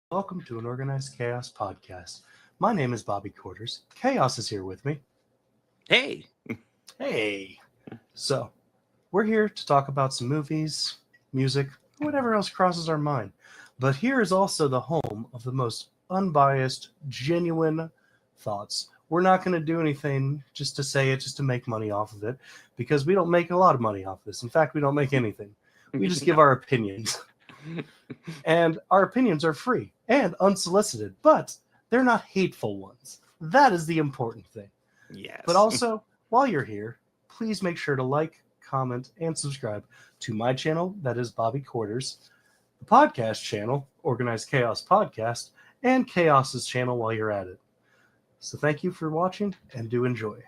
welcome to an Organized Chaos podcast. My name is Bobby Quarters. Chaos is here with me. Hey. Hey. So, we're here to talk about some movies, music, whatever else crosses our mind. But here is also the home of the most unbiased, genuine thoughts. We're not going to do anything just to say it, just to make money off of it, because we don't make a lot of money off this. In fact, we don't make anything. We just give our opinions. And our opinions are free and unsolicited, but they're not hateful ones. That is the important thing. Yes. But also, while you're here, please make sure to like, comment, and subscribe to my channel, that is Bobby Quarters, the podcast channel, Organized Chaos Podcast, and Chaos's channel while you're at it. So thank you for watching, and do enjoy.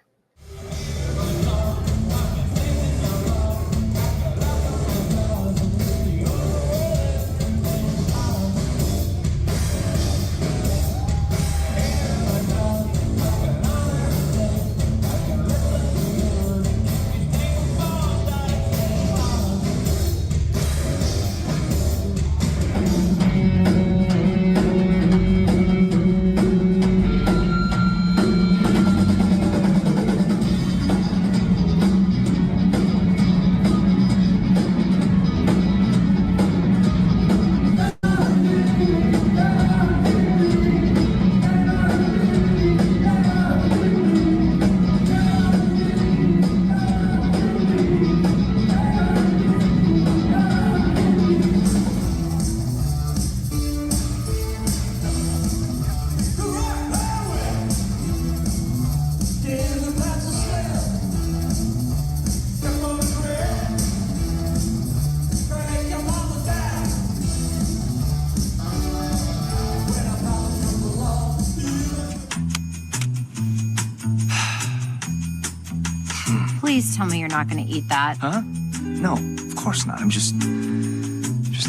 Please tell me you're not going to eat that. Huh? No, of course not. I'm just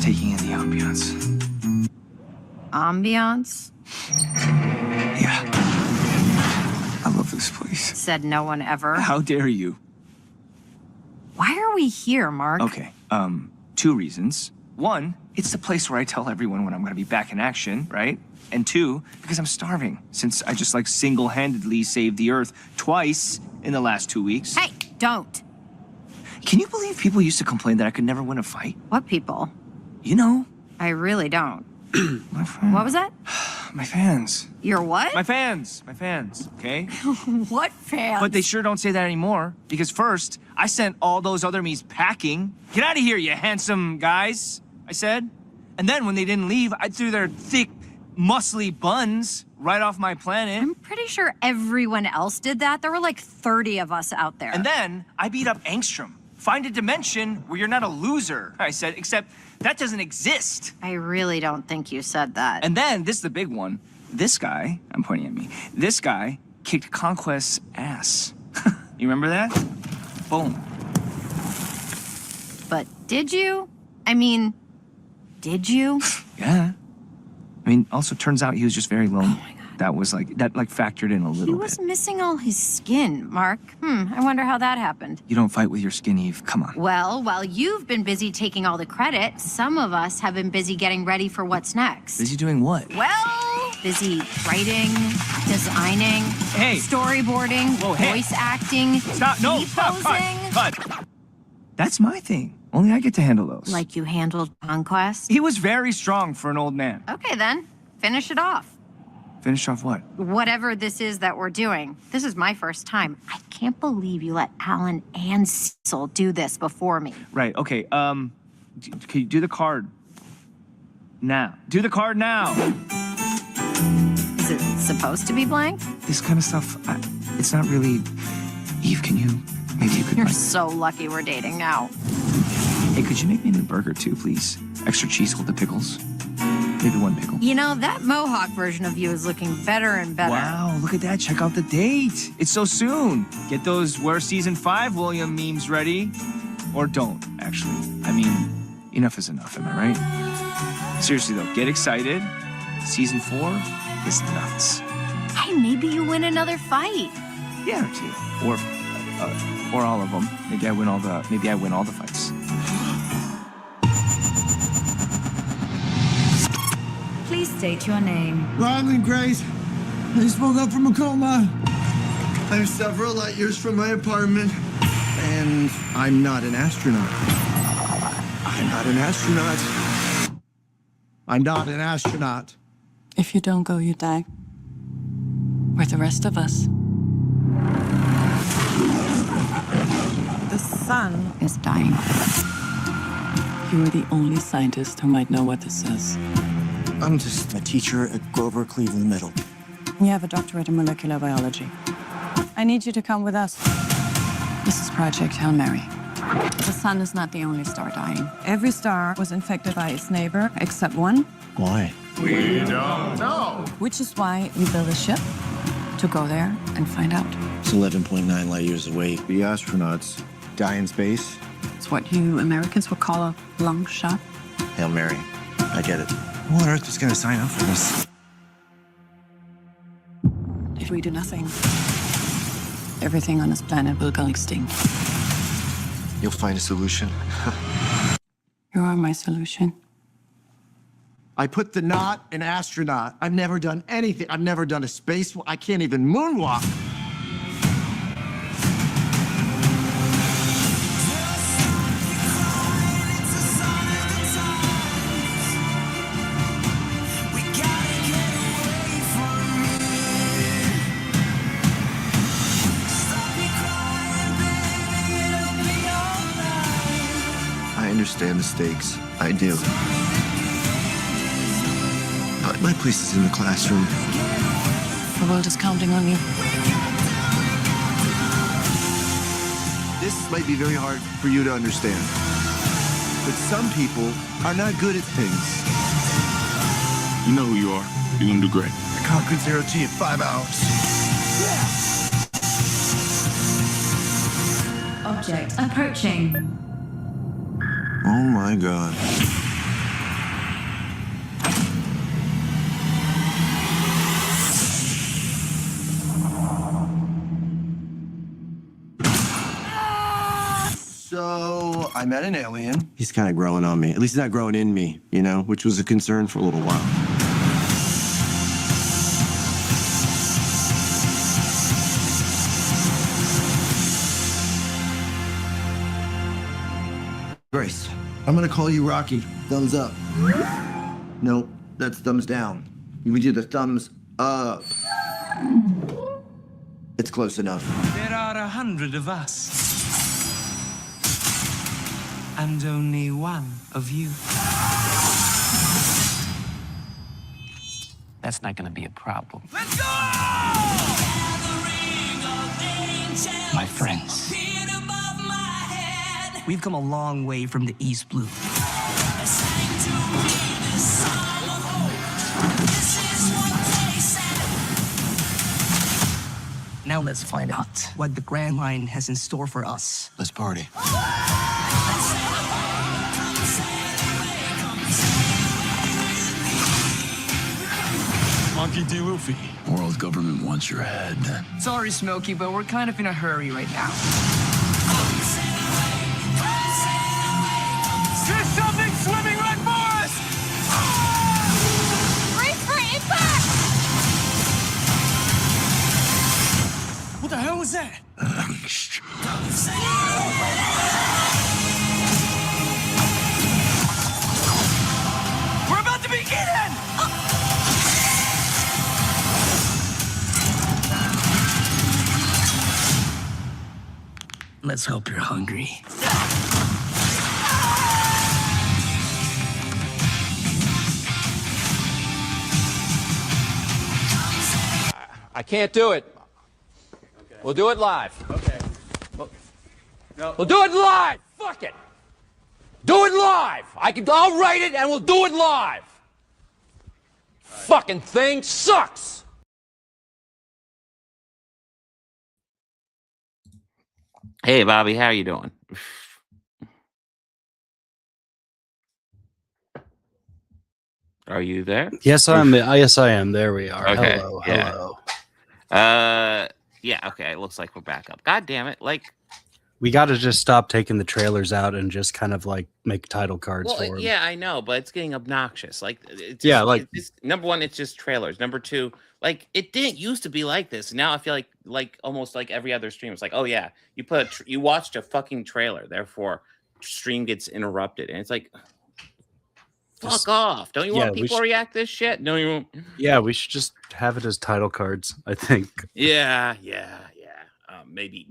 taking in the ambiance. Ambiance? Yeah. I love this place. Said no one ever. How dare you? Why are we here, Mark? Okay, two reasons. One, it's the place where I tell everyone when I'm gonna be back in action, right? And two, because I'm starving, since I just single-handedly saved the Earth twice in the last 2 weeks. Hey, don't. Can you believe people used to complain that I could never win a fight? What people? You know. I really don't. My friend. What was that? My fans. Your what? My fans, okay? What fans? But they sure don't say that anymore, because first, I sent all those other me's packing. Get out of here, you handsome guys, I said. And then when they didn't leave, I threw their thick, muscly buns right off my planet. I'm pretty sure everyone else did that. There were like 30 of us out there. And then I beat up Angstrom. Find a dimension where you're not a loser, I said, except that doesn't exist. I really don't think you said that. And then, this is the big one. This guy, I'm pointing at me, this guy kicked Conquest's ass. You remember that? Boom. But did you? I mean, did you? Yeah. I mean, also turns out he was just very lonely. Oh my God. That factored in a little bit. He was missing all his skin, Mark. I wonder how that happened. You don't fight with your skin, Eve. Come on. Well, while you've been busy taking all the credit, some of us have been busy getting ready for what's next. Busy doing what? Well, busy writing, designing, Hey. storyboarding, Whoa, hey. voice acting, Stop. No, stop. T-posing. Cut. That's my thing. Only I get to handle those. Like you handled Conquest? He was very strong for an old man. Okay, then. Finish it off. Finish off what? Whatever this is that we're doing. This is my first time. I can't believe you let Alan and Cecil do this before me. Right, okay, can you do the card now? Do the card now! Is it supposed to be blank? This kind of stuff, it's not really... Eve, maybe you could... You're so lucky we're dating now. Hey, could you make me a new burger too, please? Extra cheese with the pickles. Maybe one pickle. You know, that Mohawk version of you is looking better and better. Wow, look at that. Check out the date. It's so soon. Get those Where's Season 5 William memes ready. Or don't, actually. I mean, enough is enough, am I right? Seriously, though, get excited. Season 4 is nuts. Hey, maybe you win another fight. Yeah, or two. Or all of them. Maybe I win all the fights. Please State your name. Rodman Grace. I just woke up from a coma. I'm several light years from my apartment. And I'm not an astronaut. I'm not an astronaut. I'm not an astronaut. If you don't go, you die. With the rest of us. The sun is dying. You are the only scientist who might know what this says. I'm just a teacher at Grover Cleveland Middle. You have a doctorate in molecular biology. I need you to come with us. This is Project Hail Mary. The sun is not the only star dying. Every star was infected by its neighbor except one. Why? We don't know. Which is why we built a ship to go there and find out. It's 11.9 light years away. The astronauts die in space. It's what you Americans would call a long shot. Hail Mary. I get it. Who on earth is going to sign up for this? If we do nothing, everything on this planet will go extinct. You'll find a solution. You are my solution. I put the not in astronaut. I've never done anything. I've never done a space. I can't even moonwalk. I understand the stakes. I do. But my place is in the classroom. The world is counting on you. This might be very hard for you to understand. But some people are not good at things. You know who you are. You're gonna do great. I conquered zero G in 5 hours. Object approaching. Oh my God. So I met an alien. He's kind of growing on me. At least he's not growing in me, you know, which was a concern for a little while. Grace, I'm gonna call you Rocky. Thumbs up. Nope, that's thumbs down. You would do the thumbs up. It's close enough. There are 100 of us. And only one of you. That's not gonna be a problem. Let's go! My friends. We've come a long way from the East Blue. Now let's find out what the Grand Line has in store for us. Let's party. Monkey D. Luffy. World government wants your head. Sorry, Smokey, but we're kind of in a hurry right now. There's something swimming right for us! Brace for impact! What the hell was that? We're about to be eaten! Let's hope you're hungry. I can't do it. Okay. We'll do it live. Okay. No. We'll do it live. Fuck it. Do it live. I'll write it and we'll do it live. Right. Fucking thing sucks. Hey, Bobby, how you doing? Are you there? Yes, yes, I am. There we are. Okay, Hello, yeah. hello. Yeah, okay. It looks like we're back up. God damn it. Like, We got to just stop taking the trailers out and just kind of like make title cards Well, for them. yeah, I know, but it's getting obnoxious. Like, it's just, Yeah, like- it's, number one, it's just trailers. Number two, like, it didn't used to be like this. Now I feel like almost like every other stream, it's like, oh yeah, you watched a fucking trailer, therefore stream gets interrupted, and it's like, fuck off! Don't you want people to react to this shit? No, you won't. Yeah, we should just have it as title cards, I think. Yeah. Maybe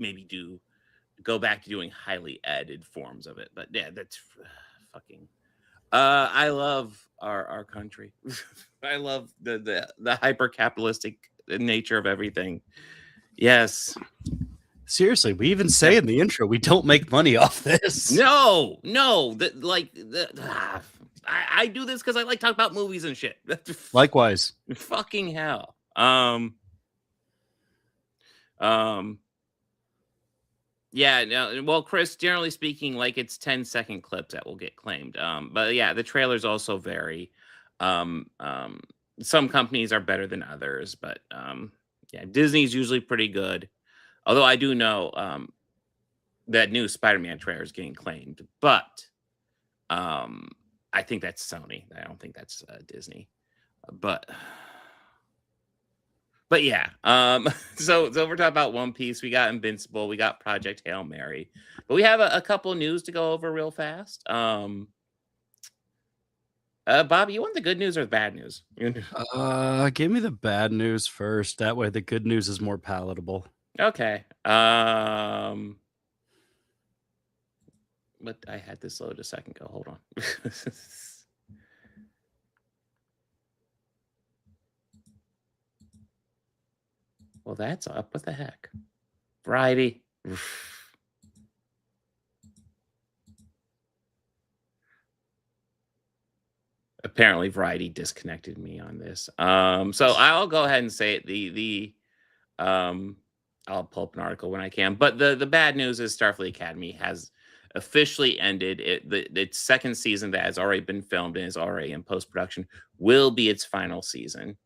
go back to doing highly edited forms of it, but yeah, that's fucking. I love our country. I love the hyper capitalistic nature of everything. Yes. Seriously, we even say in the intro we don't make money off this. No. I do this because I like talking about movies and shit. Likewise. Fucking hell. Yeah, no, well, Chris, generally speaking, like it's 10-second clips that will get claimed. But yeah, the trailers also vary. Some companies are better than others, but yeah, Disney's usually pretty good. Although I do know that new Spider-Man trailer is getting claimed, but I think that's Sony. I don't think that's Disney. But yeah, so we're talking about One Piece. We got Invincible. We got Project Hail Mary. But we have a couple news to go over real fast. Bobby, you want the good news or the bad news? Give me the bad news first. That way the good news is more palatable. Okay. But I had this load a second ago. Hold on. Well, that's up. What the heck? Variety. Apparently, Variety disconnected me on this. So I'll go ahead and say it. I'll pull up an article when I can. But the bad news is Starfleet Academy has officially ended. Its second season that has already been filmed and is already in post-production will be its final season.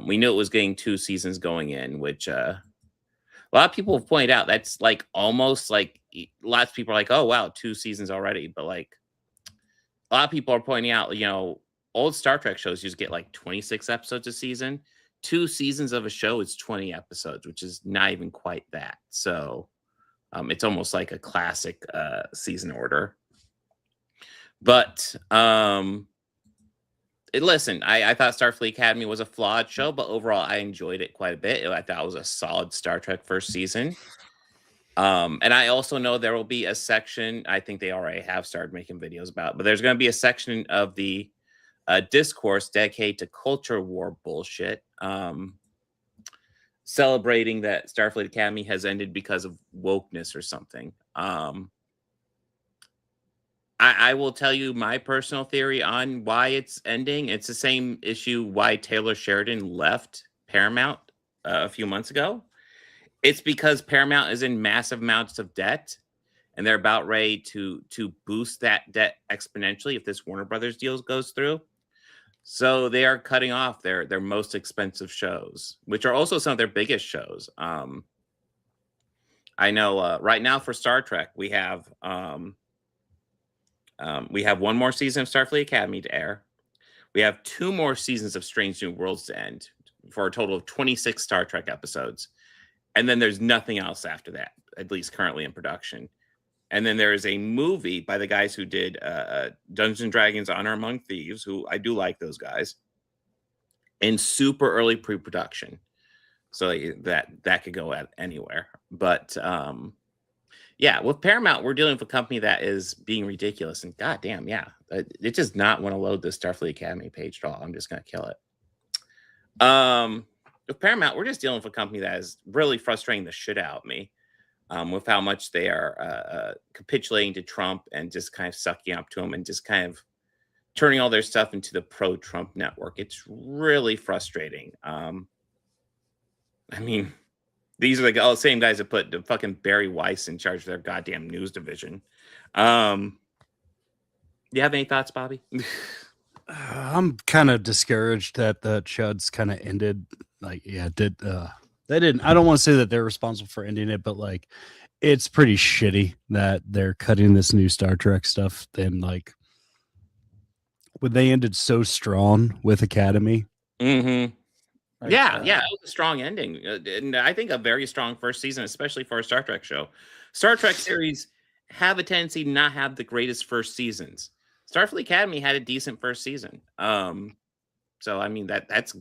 We knew it was getting 2 seasons going in, which a lot of people have pointed out that's like almost like lots of people are like, oh wow, 2 seasons already. But like a lot of people are pointing out, old Star Trek shows used to get like 26 episodes a season. 2 seasons of a show is 20 episodes, which is not even quite that. So it's almost like a classic season order. But listen, I thought Starfleet Academy was a flawed show, but overall I enjoyed it quite a bit. I thought it was a solid Star Trek first season. And I also know there will be a section, I think they already have started making videos about, but there's going to be a section of the discourse dedicated to culture war bullshit, celebrating that Starfleet Academy has ended because of wokeness or something. I will tell you my personal theory on why it's ending. It's the same issue why Taylor Sheridan left Paramount a few months ago. It's because Paramount is in massive amounts of debt, and they're about ready to boost that debt exponentially if this Warner Brothers deal goes through. So they are cutting off their most expensive shows, which are also some of their biggest shows. I know right now for Star Trek, we have one more season of Starfleet Academy to air. We have 2 more seasons of Strange New Worlds to end for a total of 26 Star Trek episodes. And then there's nothing else after that, at least currently in production. And then there is a movie by the guys who did Dungeons & Dragons Honor Among Thieves, who I do like those guys, in super early pre-production. So that could go anywhere. But yeah, with Paramount, we're dealing with a company that is being ridiculous. And goddamn, yeah, it does not want to load the Starfleet Academy page at all. I'm just going to kill it. With Paramount, we're just dealing with a company that is really frustrating the shit out of me with how much they are capitulating to Trump and just kind of sucking up to him and just kind of turning all their stuff into the pro-Trump network. It's really frustrating. I mean, these are the same guys that put the fucking Barry Weiss in charge of their goddamn news division. Do you have any thoughts, Bobby? I'm kind of discouraged that the Chuds kind of ended. Like, yeah, they didn't. I don't want to say that they're responsible for ending it, but like, it's pretty shitty that they're cutting this new Star Trek stuff. Then, like, when they ended so strong with Academy. Mm-hmm. Like, Yeah, it was a strong ending, and I think a very strong first season, especially for a Star Trek show. Star Trek series have a tendency to not have the greatest first seasons. Starfleet Academy had a decent first season. So I mean that's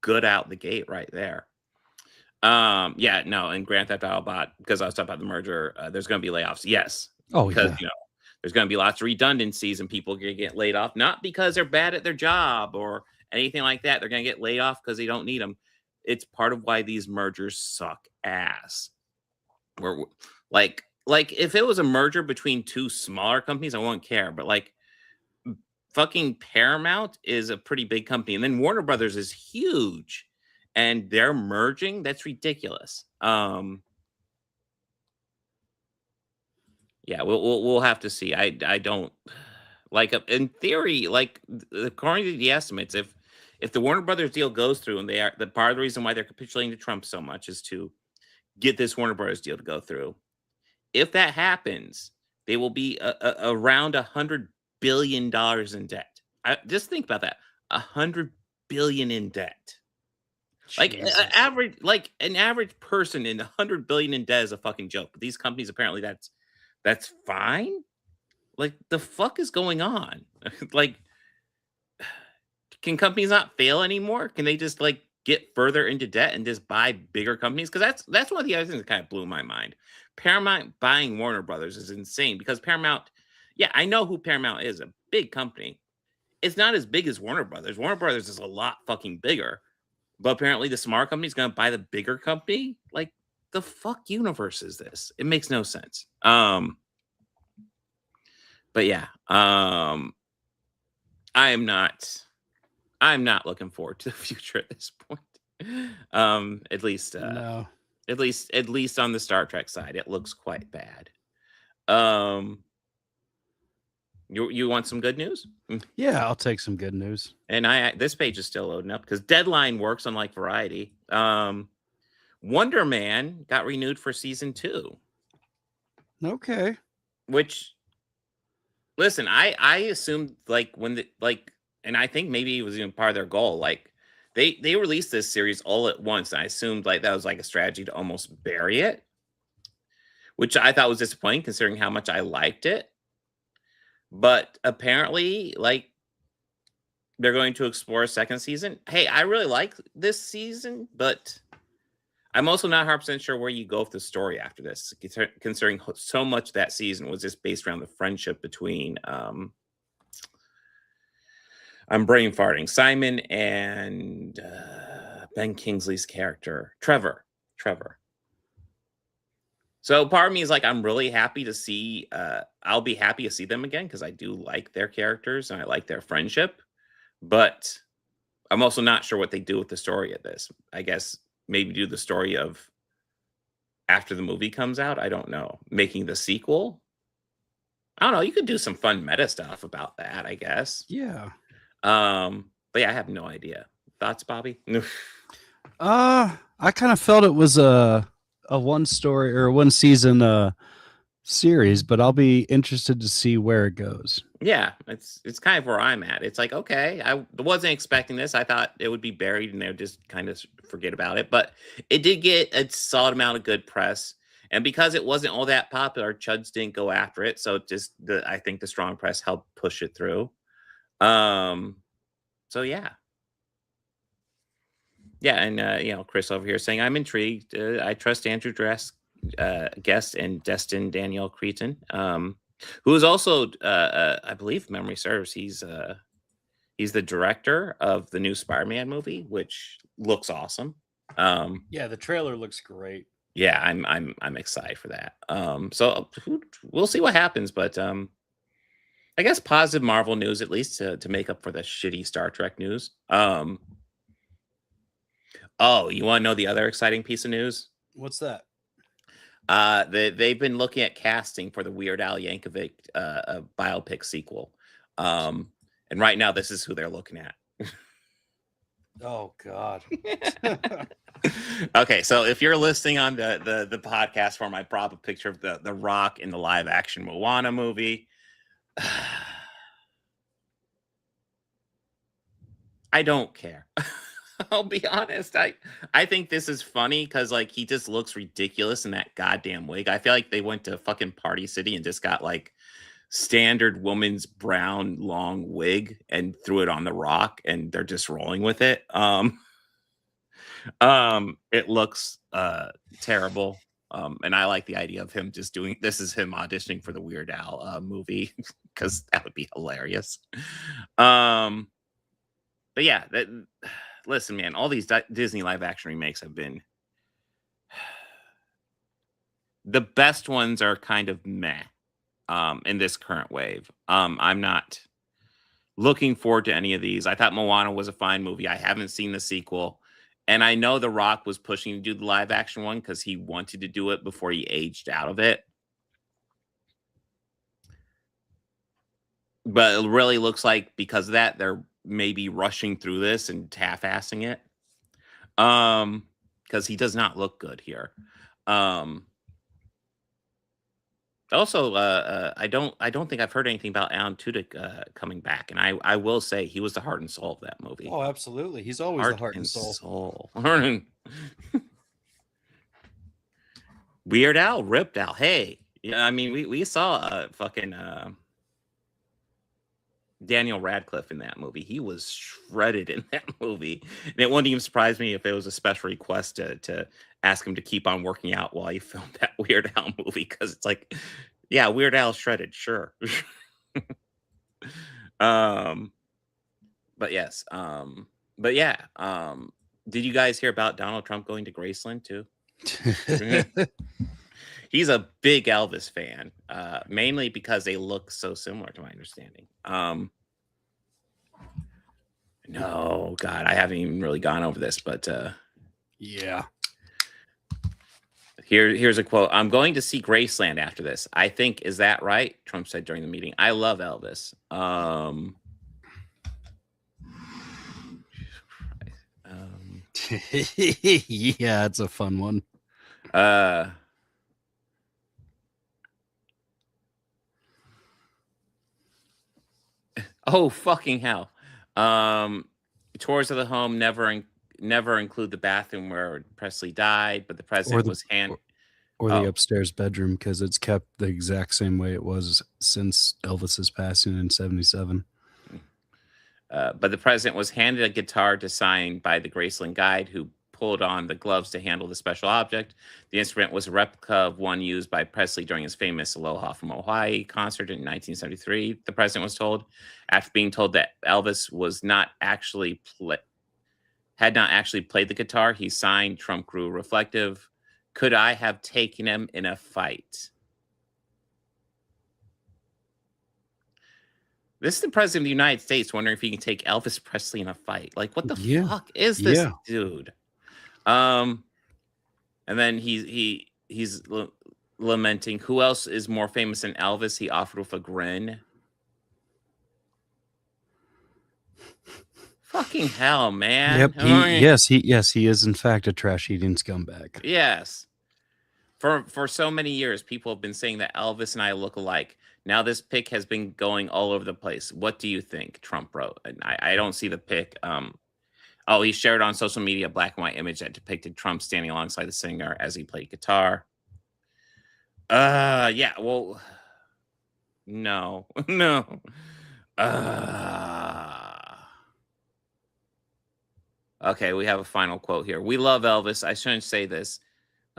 good out the gate right there. Yeah, no, and Grand Theft Auto Bot, because I was talking about the merger, there's going to be layoffs. Yes, Oh, because yeah. you know there's going to be lots of redundancies and people going to get laid off, not because they're bad at their job or anything like that. They're going to get laid off because they don't need them. It's part of why these mergers suck ass. Where like if it was a merger between two smaller companies, I won't care. But like fucking Paramount is a pretty big company, and then Warner Brothers is huge, and they're merging. That's ridiculous. Yeah, we'll have to see. I don't like in theory, like according to the estimates, if the Warner Brothers deal goes through, and they are the part of the reason why they're capitulating to Trump so much is to get this Warner Brothers deal to go through. If that happens, they will be around $100 billion in debt. Just think about that: $100 billion in debt. Like an average person in $100 billion in debt is a fucking joke. But these companies apparently that's fine. Like the fuck is going on? Like, can companies not fail anymore? Can they just like get further into debt and just buy bigger companies? Because that's one of the other things that kind of blew my mind. Paramount buying Warner Brothers is insane because Paramount, yeah, I know who Paramount is, a big company. It's not as big as Warner Brothers. Warner Brothers is a lot fucking bigger. But apparently the smart company is going to buy the bigger company. Like, the fuck universe is this? It makes no sense. But yeah, I'm not looking forward to the future at this point. At least No. at least on the Star Trek side, it looks quite bad. You want some good news? Yeah, I'll take some good news. And this page is still loading up because Deadline works unlike Variety. Wonder Man got renewed for season 2. Okay. Which, listen, I assumed like and I think maybe it was even part of their goal. Like they released this series all at once. And I assumed like that was like a strategy to almost bury it, which I thought was disappointing considering how much I liked it. But apparently, like, they're going to explore a second season. Hey, I really like this season, but I'm also not 100% sure where you go with the story after this, considering so much of that season was just based around the friendship between I'm brain farting, Simon and Ben Kingsley's character, Trevor. So part of me is like, I'm really happy to see, I'll be happy to see them again because I do like their characters and I like their friendship. But I'm also not sure what they do with the story of this. I guess maybe do the story of after the movie comes out. I don't know. Making the sequel. I don't know. You could do some fun meta stuff about that, I guess. Yeah. But yeah, I have no idea. Thoughts, Bobby? I kind of felt it was a one story or one season series, but I'll be interested to see where it goes. Yeah, it's kind of where I'm at. It's like, okay, I wasn't expecting this. I thought it would be buried and they would just kind of forget about it. But it did get a solid amount of good press. And because it wasn't all that popular, Chuds didn't go after it. So I think the strong press helped push it through. So yeah. Yeah, and Chris over here saying, I'm intrigued. I trust Andrew Guest and Destin Danielle Creighton, who is also, I believe, memory serves, he's the director of the new Spider-Man movie, which looks awesome. Yeah, the trailer looks great. Yeah, I'm excited for that. So we'll see what happens, but I guess positive Marvel news at least to make up for the shitty Star Trek news. Oh, you want to know the other exciting piece of news? What's that? They've been looking at casting for the Weird Al Yankovic biopic sequel. And right now, this is who they're looking at. Oh, God. Okay, so if you're listening on the podcast form, I brought up a picture of the Rock in the live action Moana movie. I don't care. I'll be honest. I think this is funny because like he just looks ridiculous in that goddamn wig. I feel like they went to fucking Party City and just got like standard woman's brown long wig and threw it on the Rock, and they're just rolling with it. It looks terrible. And I like the idea of him just doing this is him auditioning for the Weird Al movie because that would be hilarious. But yeah, listen, man, all these Disney live action remakes have been the best ones are kind of meh in this current wave. I'm not looking forward to any of these. I thought Moana was a fine movie. I haven't seen the sequel. And I know The Rock was pushing to do the live action one because he wanted to do it before he aged out of it. But it really looks like because of that, they're maybe rushing through this and half-assing it. Because he does not look good here. Also, I don't think I've heard anything about Alan Tudyk coming back, and I will say he was the heart and soul of that movie. Oh, absolutely. He's always the heart and soul. Weird Al, ripped Al. Hey, yeah, I mean, we saw fucking Daniel Radcliffe in that movie. He was shredded in that movie. And it wouldn't even surprise me if it was a special request to ask him to keep on working out while he filmed that Weird Al movie. Because it's like, yeah, Weird Al shredded, sure. But yes. But yeah. Did you guys hear about Donald Trump going to Graceland too? He's a big Elvis fan, mainly because they look so similar, to my understanding. No, God, I haven't even really gone over this, but yeah. Here's a quote. I'm going to see Graceland after this. I think, is that right? Trump said during the meeting. I love Elvis. Yeah, it's a fun one. Oh, fucking hell. Tours of the home never include the bathroom where Presley died, but the president was the upstairs bedroom because it's kept the exact same way it was since Elvis's passing in 1977. But the president was handed a guitar to sign by the Graceland guide who pulled on the gloves to handle the special object. The instrument was a replica of one used by Presley during his famous Aloha from Hawaii concert in 1973, the president was told. After being told that Elvis had not actually played the guitar, he signed. Trump grew reflective. Could I have taken him in a fight? This is the president of the United States wondering if he can take Elvis Presley in a fight. Like, what the fuck is this dude? And then he's lamenting, who else is more famous than Elvis? He offered with a grin. Fucking hell, man. Yep. Yes, he is in fact a trash-eating scumbag. Yes. For so many years, people have been saying that Elvis and I look alike. Now this pic has been going all over the place. What do you think? Trump wrote. And I don't see the pic. He shared on social media a black and white image that depicted Trump standing alongside the singer as he played guitar. Yeah, well, no. Okay, we have a final quote here. We love Elvis. I shouldn't say this.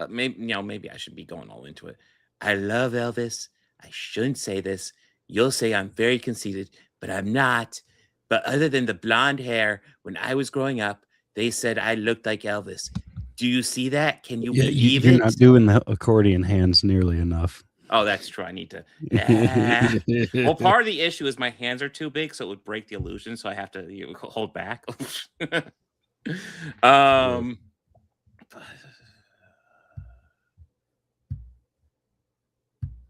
Maybe I should be going all into it. I love Elvis. I shouldn't say this. You'll say I'm very conceited, but I'm not. But other than the blonde hair, when I was growing up, they said I looked like Elvis. Do you see that? Can you believe you're it? not doing the accordion hands nearly enough. Oh, that's true. I need to. Well, part of the issue is my hands are too big, so it would break the illusion. So I have to hold back.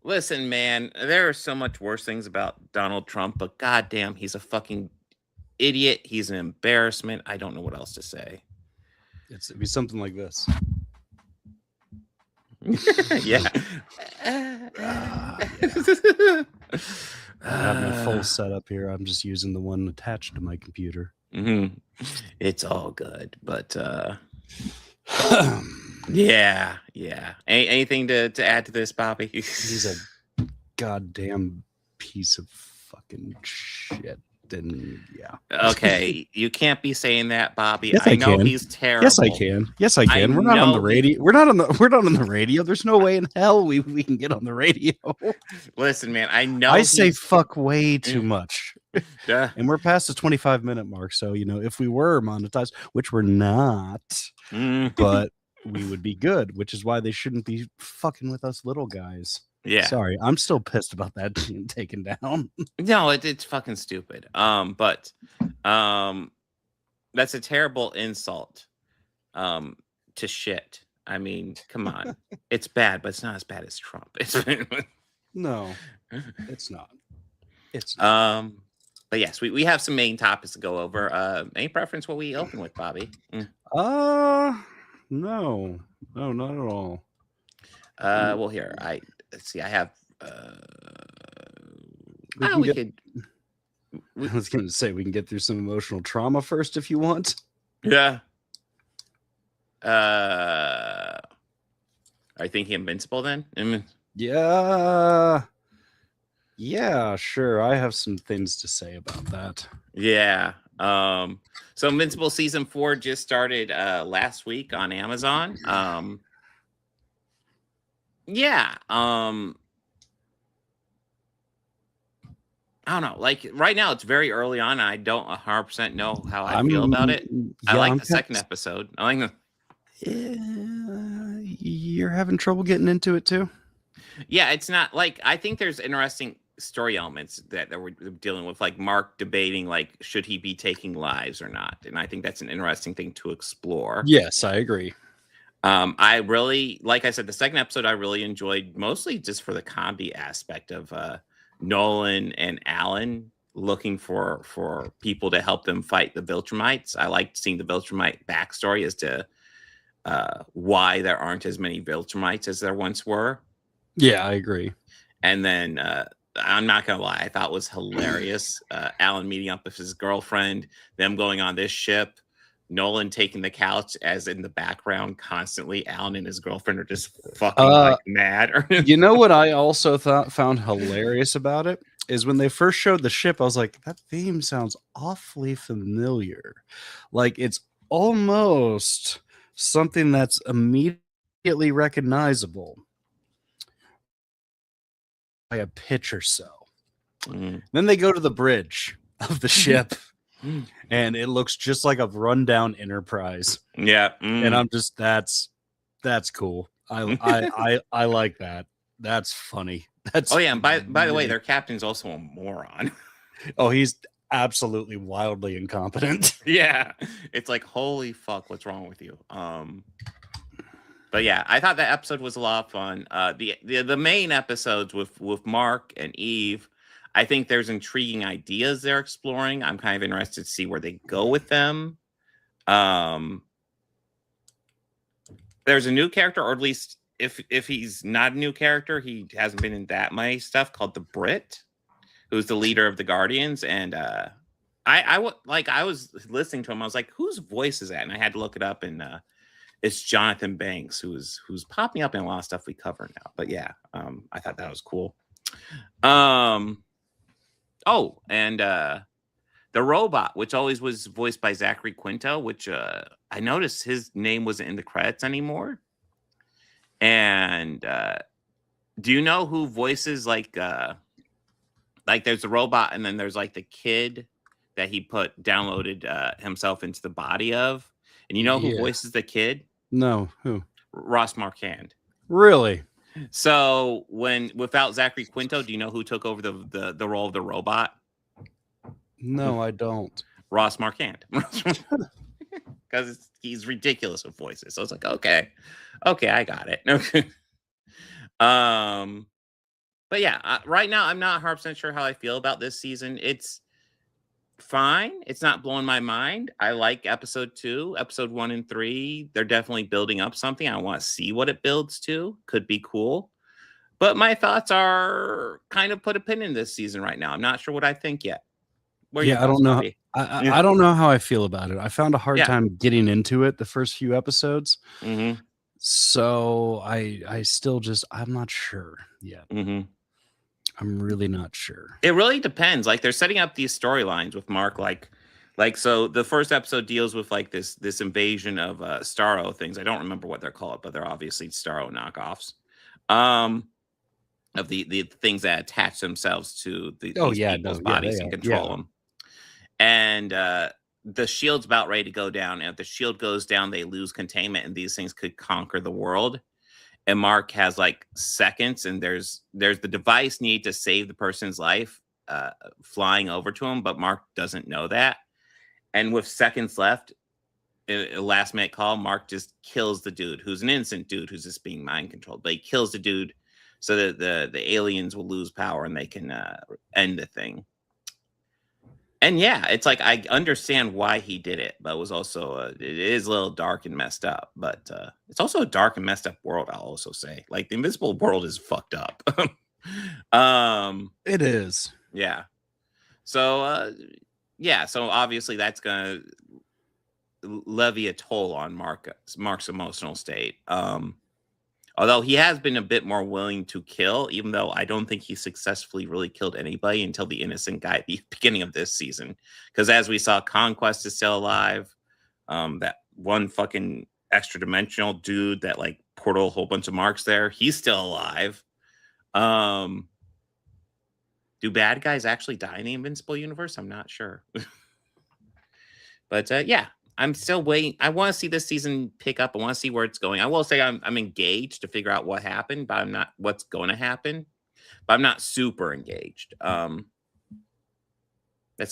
Listen, man, there are so much worse things about Donald Trump, but goddamn, he's a fucking idiot. He's an embarrassment. I don't know what else to say. It'd be something like this. Yeah. I have my full setup here. I'm just using the one attached to my computer. Mhm. It's all good, but yeah. Anything to add to this, Bobby? He's a goddamn piece of fucking shit. And yeah. Okay, you can't be saying that, Bobby. Yes, I I know can. he's terrible. Yes, I can. Yes, I can. I We're not on the know radio. We're not on the radio. There's no way in hell we can get on the radio. Listen, man, I know I say he's- fuck way too much. Duh. And we're past the 25-minute mark. So, if we were monetized, which we're not, Mm. but we would be good, which is why they shouldn't be fucking with us little guys. Yeah. Sorry, I'm still pissed about that being taken down. No, it's fucking stupid. But that's a terrible insult to shit. I mean, come on. It's bad, but it's not as bad as Trump. No, it's not. It's but yes, we have some main topics to go over. Any preference what we open with, Bobby? No, not at all. Well, here let's see. I have. I was going to say we can get through some emotional trauma first if you want. Yeah. Are you thinking Invincible then? Yeah, sure. I have some things to say about that. Yeah. So Invincible season 4 just started last week on Amazon. Yeah. I don't know. Like right now, it's very early on. And I don't 100% know how I feel about it. I like the second episode. I like You're having trouble getting into it too? Yeah, it's not like I think there's interesting story elements that we're dealing with, like Mark debating like should he be taking lives or not, and I think that's an interesting thing to explore. Yes, I agree. I really, like I said, the second episode I really enjoyed, mostly just for the comedy aspect of Nolan and Alan looking for people to help them fight the Viltrumites. I liked seeing the Viltrumite backstory as to why there aren't as many Viltrumites as there once were. Yeah, I agree. And then I'm not gonna lie, I thought it was hilarious. Alan meeting up with his girlfriend, them going on this ship, Nolan taking the couch, as in the background constantly Alan and his girlfriend are just fucking like mad. You know what I also found hilarious about it is when they first showed the ship, I was like, that theme sounds awfully familiar. Like it's almost something that's immediately recognizable by a pitch or so. Then they go to the bridge of the ship and it looks just like a rundown Enterprise. Yeah. And I'm just that's cool. I like that. That's funny. That's oh yeah, and by the way, their captain's also a moron. Oh, he's absolutely wildly incompetent. Yeah. It's like, holy fuck, what's wrong with you? But yeah, I thought that episode was a lot of fun. The main episodes with Mark and Eve, I think there's intriguing ideas they're exploring. I'm kind of interested to see where they go with them. There's a new character, or at least if he's not a new character, he hasn't been in that many stuff, called the Brit, who's the leader of the Guardians. And I was listening to him. I was like, whose voice is that? And I had to look it up, and it's Jonathan Banks, who's popping up in a lot of stuff we cover now. But yeah, I thought that was cool. Oh, and the robot, which always was voiced by Zachary Quinto, which I noticed his name wasn't in the credits anymore. And do you know who voices like there's the robot, and then there's like the kid that he downloaded himself into the body of, and you know who voices the kid? No, who? Ross Marquand. Really? So without Zachary Quinto, do you know who took over the role of the robot? No, I don't. Ross Marquand. Because he's ridiculous with voices. So I was like, okay, I got it. Okay. But yeah, right now I'm not 100% sure how I feel about this season. fine. It's not blowing my mind. I like episode 2, episode 1 and 3. They're definitely building up something. I want to see what it builds to. Could be cool. But my thoughts are kind of put a pin in this season right now. I'm not sure what I think yet. What are your Yeah, I thoughts, don't know. Bobby? I don't know how I feel about it. I found a hard Yeah. time getting into it the first few episodes. Mm-hmm. So I still just I'm not sure yet. Mm-hmm. I'm really not sure. It really depends. Like they're setting up these storylines with Mark, like so the first episode deals with like this invasion of Starro things. I don't remember what they're called, but they're obviously Starro knockoffs. Of the things that attach themselves to these people's bodies and control them. And the shield's about ready to go down. And if the shield goes down, they lose containment, and these things could conquer the world. And Mark has like seconds, and there's the device need to save the person's life flying over to him, but Mark doesn't know that. And with seconds left, a last minute call, Mark just kills the dude who's an innocent dude who's just being mind controlled, but he kills the dude so that the aliens will lose power and they can end the thing. And yeah, it's like I understand why he did it, but it was also it is a little dark and messed up. But it's also a dark and messed up world. I'll also say, like the Invincible world is fucked up. It is. Yeah. So so obviously that's gonna levy a toll on Mark's emotional state. Although he has been a bit more willing to kill, even though I don't think he successfully really killed anybody until the innocent guy at the beginning of this season. Because as we saw, Conquest is still alive. That one fucking extra dimensional dude that like portal a whole bunch of marks there, he's still alive. Do bad guys actually die in the Invincible universe? I'm not sure. But yeah. I'm still waiting. I want to see this season pick up. I want to see where it's going. I will say I'm engaged to figure out what happened, but I'm not what's going to happen. But I'm not super engaged. That's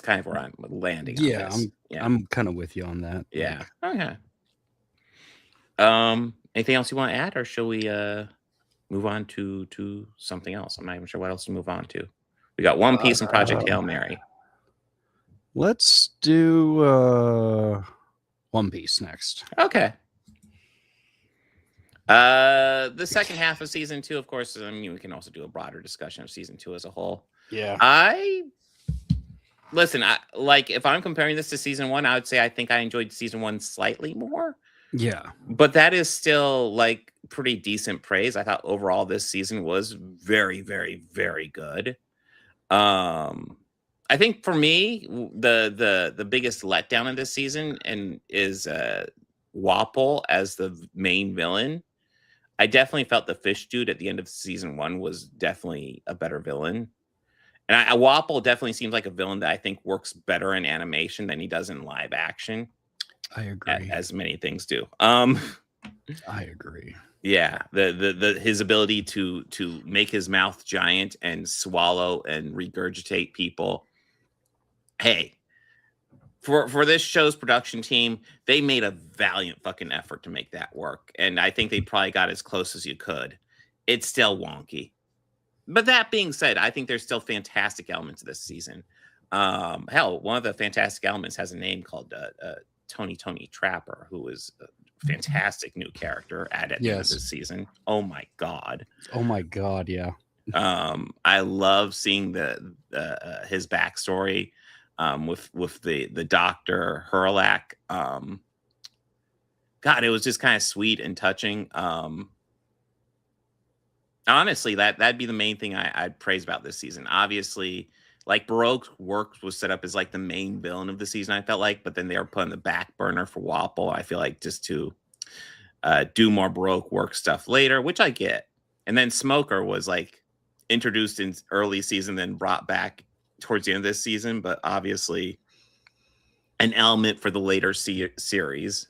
kind of where I'm landing. Yeah, on this. I'm kind of with you on that. Yeah. Okay. Anything else you want to add, or shall we move on to something else? I'm not even sure what else to move on to. We got One Piece and Project Hail Mary. Let's do One Piece next. Okay. The second half of season 2, of course, I mean, we can also do a broader discussion of season 2 as a whole. Yeah. Listen, like if I'm comparing this to season 1, I would say I think I enjoyed season 1 slightly more. Yeah. But that is still like pretty decent praise. I thought overall this season was very, very, very good. I think for me, the biggest letdown in this season is Wapol as the main villain. I definitely felt the fish dude at the end of season 1 was definitely a better villain. And Wapol definitely seems like a villain that I think works better in animation than he does in live action. I agree. As many things do. I agree. Yeah, the his ability to make his mouth giant and swallow and regurgitate people. Hey, for this show's production team, they made a valiant fucking effort to make that work. And I think they probably got as close as you could. It's still wonky. But that being said, I think there's still fantastic elements of this season. Hell, one of the fantastic elements has a name called Tony Trapper, who is a fantastic new character added to this season. Oh my God. Oh my God, yeah. I love seeing his backstory. With the Dr. Hurlak. God, it was just kind of sweet and touching. Honestly, that'd be the main thing I'd praise about this season. Obviously, like Baroque's work was set up as like the main villain of the season, I felt like, but then they were put on the back burner for Wapol, I feel like, just to do more Baroque work stuff later, which I get. And then Smoker was like introduced in early season, then brought back towards the end of this season, but obviously an element for the later series,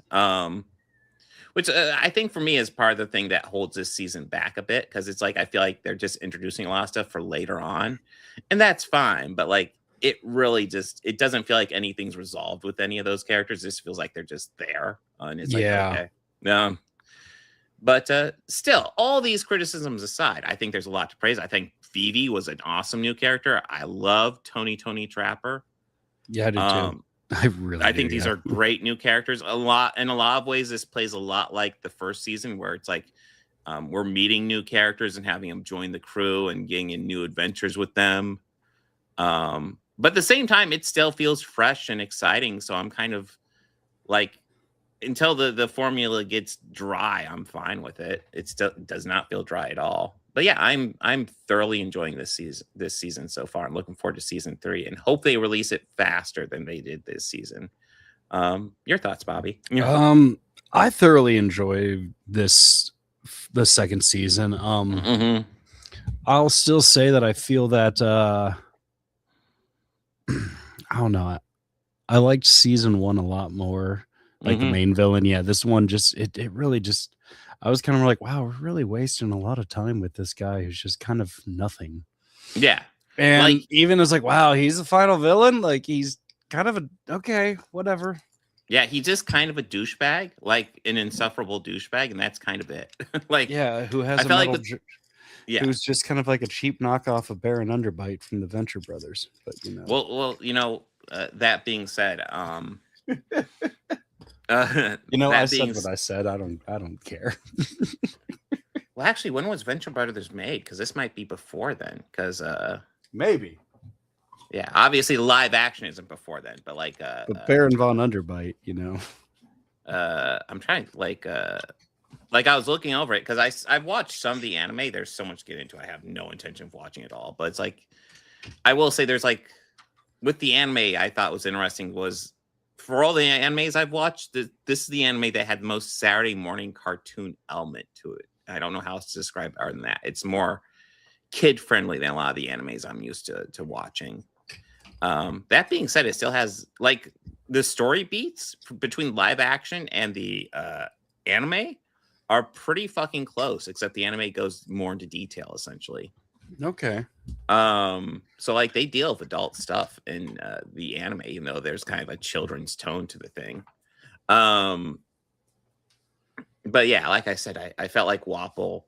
which I think for me is part of the thing that holds this season back a bit, because it's like I feel like they're just introducing a lot of stuff for later on, and that's fine, but like it really it doesn't feel like anything's resolved with any of those characters. It just feels like they're just there, and it's like okay. But still, all these criticisms aside, I think there's a lot to praise. I think Phoebe was an awesome new character. I love Tony Trapper. Yeah, I do too. I really I think do, these yeah. are great new characters. In a lot of ways, this plays a lot like the first season, where it's like we're meeting new characters and having them join the crew and getting in new adventures with them. But at the same time, it still feels fresh and exciting. So I'm kind of like, until the formula gets dry, I'm fine with it. It still does not feel dry at all. But yeah, I'm thoroughly enjoying this season so far. I'm looking forward to season 3 and hope they release it faster than they did this season. Your thoughts, Bobby? I thoroughly enjoy the second season. I'll still say that I feel that I don't know. I liked season 1 a lot more. Like the main villain. Yeah, this one just it really just, I was kind of like, wow, we're really wasting a lot of time with this guy who's just kind of nothing. Yeah. And Like, even as like, wow, he's the final villain. Like he's kind of okay, whatever. yeah, he's just kind of a douchebag, like an insufferable douchebag, and that's kind of it. Like, Yeah, who has I a felt like metal yeah. who's just kind of like a cheap knockoff of Baron Underbite from the Venture Brothers. But you know, Well, that being said, I said what I said. I don't care. Well, actually, when was Venture Brothers made? Because this might be before then. Because maybe. Yeah, obviously live action isn't before then, but like but Baron von Underbite, I'm trying like I was looking over it because I've watched some of the anime. There's so much to get into. I have no intention of watching it all, but it's like, I will say there's like, with the anime I thought was interesting was, for all the animes I've watched, this is the anime that had the most Saturday morning cartoon element to it. I don't know how else to describe it other than that. It's more kid friendly than a lot of the animes I'm used to watching. That being said, it still has like the story beats between live action and the anime are pretty fucking close, except the anime goes more into detail essentially. Okay. So like they deal with adult stuff in the anime, even though there's kind of a children's tone to the thing. But yeah, like I said, I felt like Wapol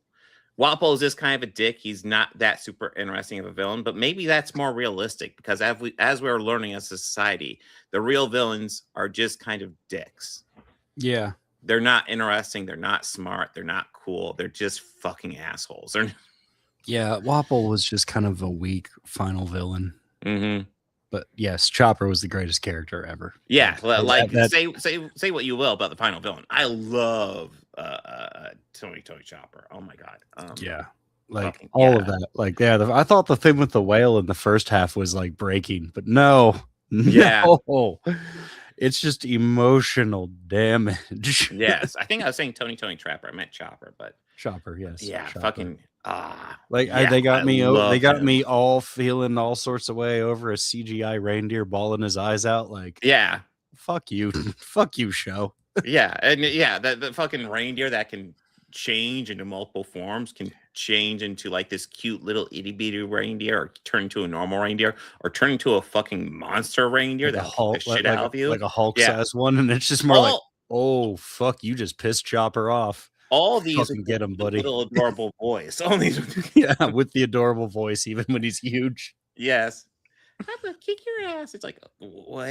is just kind of a dick. He's not that super interesting of a villain, but maybe that's more realistic because as we're learning as a society, the real villains are just kind of dicks. Yeah. They're not interesting. They're not smart. They're not cool. They're just fucking assholes. Yeah, Wapol was just kind of a weak final villain. Mm-hmm. But yes, Chopper was the greatest character ever. Yeah, like say what you will about the final villain. I love Tony Chopper. Oh my god. Yeah, like all of that. Like I thought the thing with the whale in the first half was like breaking, but no, no, it's just emotional damage. Yes, I think I was saying Tony Trapper. I meant Chopper, but Chopper. Yes. Yeah, Chopper. fucking. They got me all feeling all sorts of way over a CGI reindeer bawling his eyes out. Like, yeah, fuck you, fuck you, show. Yeah, and yeah, the fucking reindeer that can change into multiple forms can change into like this cute little itty bitty reindeer, or turn into a normal reindeer, or turn into a fucking monster reindeer Like that'll kick the shit out of you, like a Hulk size one, and it's just more like, oh fuck, you just pissed Chopper off. All these fucking get him, buddy. Little adorable voice. All these, yeah, with the adorable voice, even when he's huge. Yes. Papa, kick your ass. It's like, what?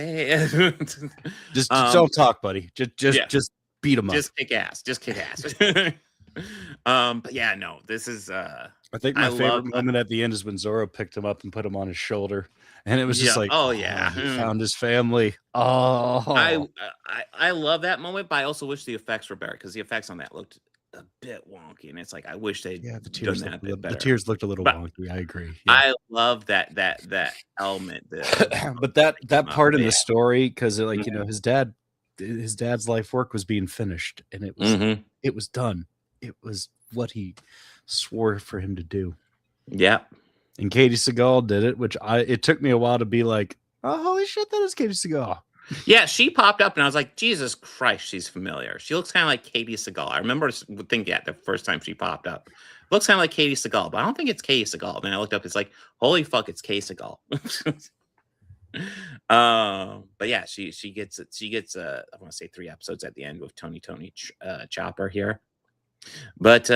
just don't talk, buddy. Just beat him up. Just kick ass. Just kick ass. But yeah, no, this is. I think my favorite moment at the end is when Zoro picked him up and put him on his shoulder, and it was just like, oh yeah, he found his family. Oh, I love that moment, but I also wish the effects were better because the effects on that looked a bit wonky, and it's like I wish they'd the tears done that a bit better. The tears looked a little wonky. I agree. Yeah. I love that element. But that part in the story, because like his dad's life work was being finished, and it was done. It was what he swore for him to do. Yeah. And Katie Seagal did it, which it took me a while to be like, oh, holy shit, that is Katie Seagal. Yeah, she popped up and I was like, Jesus Christ, she's familiar. She looks kind of like Katie Seagal. I remember thinking the first time she popped up. Looks kind of like Katie Seagal, but I don't think it's Katie Seagal. Then I looked up, it's like, holy fuck, it's Katie Seagal. But yeah, she gets I want to say 3 episodes at the end with Tony Chopper here. But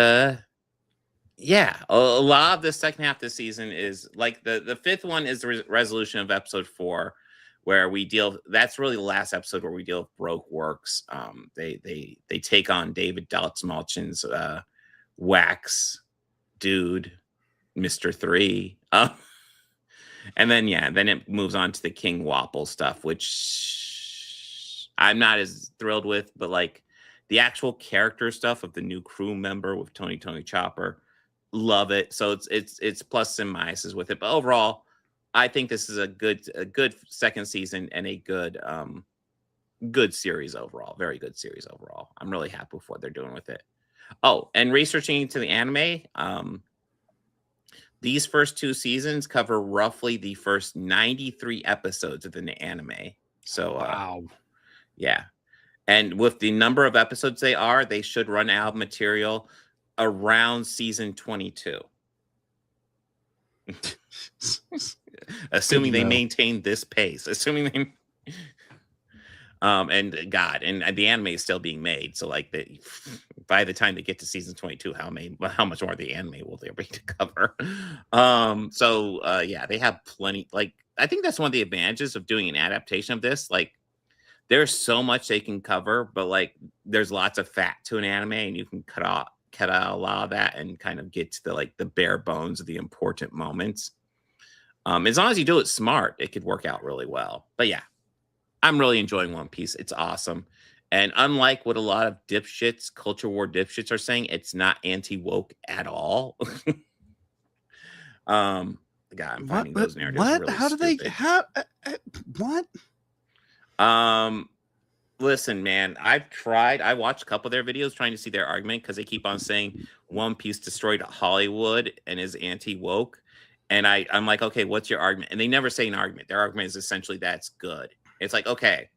yeah, a lot of the second half of this season is like the 5th one is the resolution of episode 4, where we deal. That's really the last episode where we deal with Broke Works. They take on David Daltzmalchin's wax dude, Mr. 3. And then then it moves on to the King Wapple stuff, which I'm not as thrilled with, but like the actual character stuff of the new crew member with Tony Chopper, love it. So it's plus and minuses with it, but overall, I think this is a good second season and a good series overall. Very good series overall. I'm really happy with what they're doing with it. Oh, and researching into the anime, these first 2 seasons cover roughly the first 93 episodes of the anime. So, wow. Yeah. And with the number of episodes they should run out of material around season 22. Assuming they maintain this pace. Assuming they... and the anime is still being made, so like by the time they get to season 22, how much more of the anime will they be to cover? They have plenty. Like, I think that's one of the advantages of doing an adaptation of this. Like, there's so much they can cover, but like there's lots of fat to an anime, and you can cut out a lot of that and kind of get to the bare bones of the important moments. As long as you do it smart, it could work out really well. But yeah, I'm really enjoying One Piece. It's awesome. And unlike what a lot of dipshits, culture war dipshits are saying, it's not anti-woke at all. I'm finding those narratives really how do stupid. they how what? Listen, man, I watched a couple of their videos trying to see their argument, because they keep on saying One Piece destroyed Hollywood and is anti-woke. And I'm like, okay, what's your argument? And they never say an argument. Their argument is essentially that's good. It's like, okay,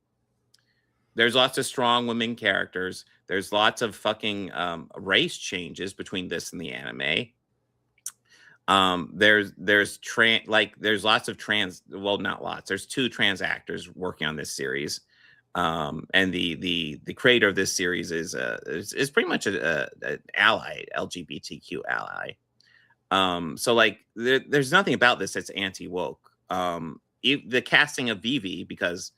there's lots of strong women characters. There's lots of fucking race changes between this and the anime. There's lots of trans, well, not lots. There's 2 trans actors working on this series. And the creator of this series is pretty much an ally, LGBTQ ally. So like there's nothing about this that's anti-woke. The casting of Vivi, because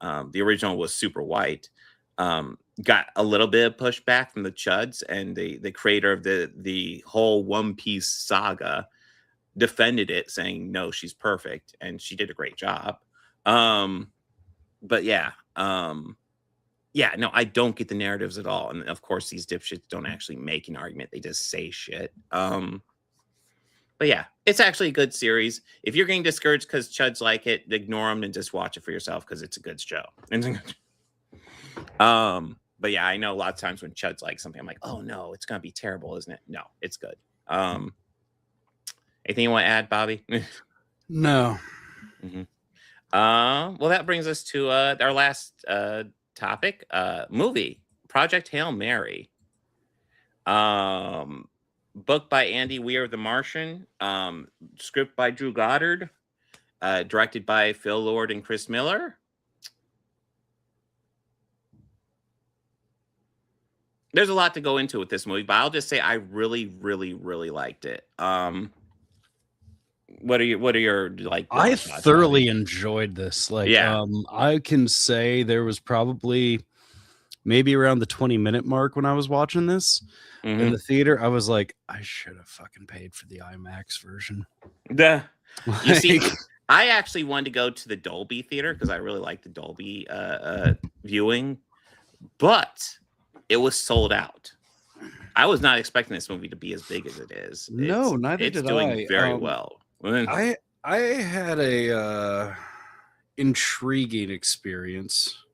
the original was super white, got a little bit of pushback from the Chuds, and the creator of the whole One Piece saga defended it, saying no, she's perfect and she did a great job. But yeah, no, I don't get the narratives at all. And of course, these dipshits don't actually make an argument; they just say shit. But yeah, it's actually a good series. If you're getting discouraged because Chuds like it, ignore them and just watch it for yourself, because it's a good show. But yeah, I know a lot of times when Chuds like something, I'm like, oh no, it's gonna be terrible, isn't it? No, it's good. Anything you want to add, Bobby? No. Mm-hmm. Well, that brings us to our last topic, movie, Project Hail Mary. Book by Andy Weir of The Martian, script by Drew Goddard, directed by Phil Lord and Chris Miller. There's a lot to go into with this movie, but I'll just say I really, really, really liked it. What are your like? I thoroughly enjoyed this. Like, yeah. I can say there was probably maybe around the 20-minute mark when I was watching this in the theater. I was like, I should have fucking paid for the IMAX version. You see, I actually wanted to go to the Dolby theater because I really like the Dolby viewing, but it was sold out. I was not expecting this movie to be as big as it is. No, neither did I. It's doing very well. I had a intriguing experience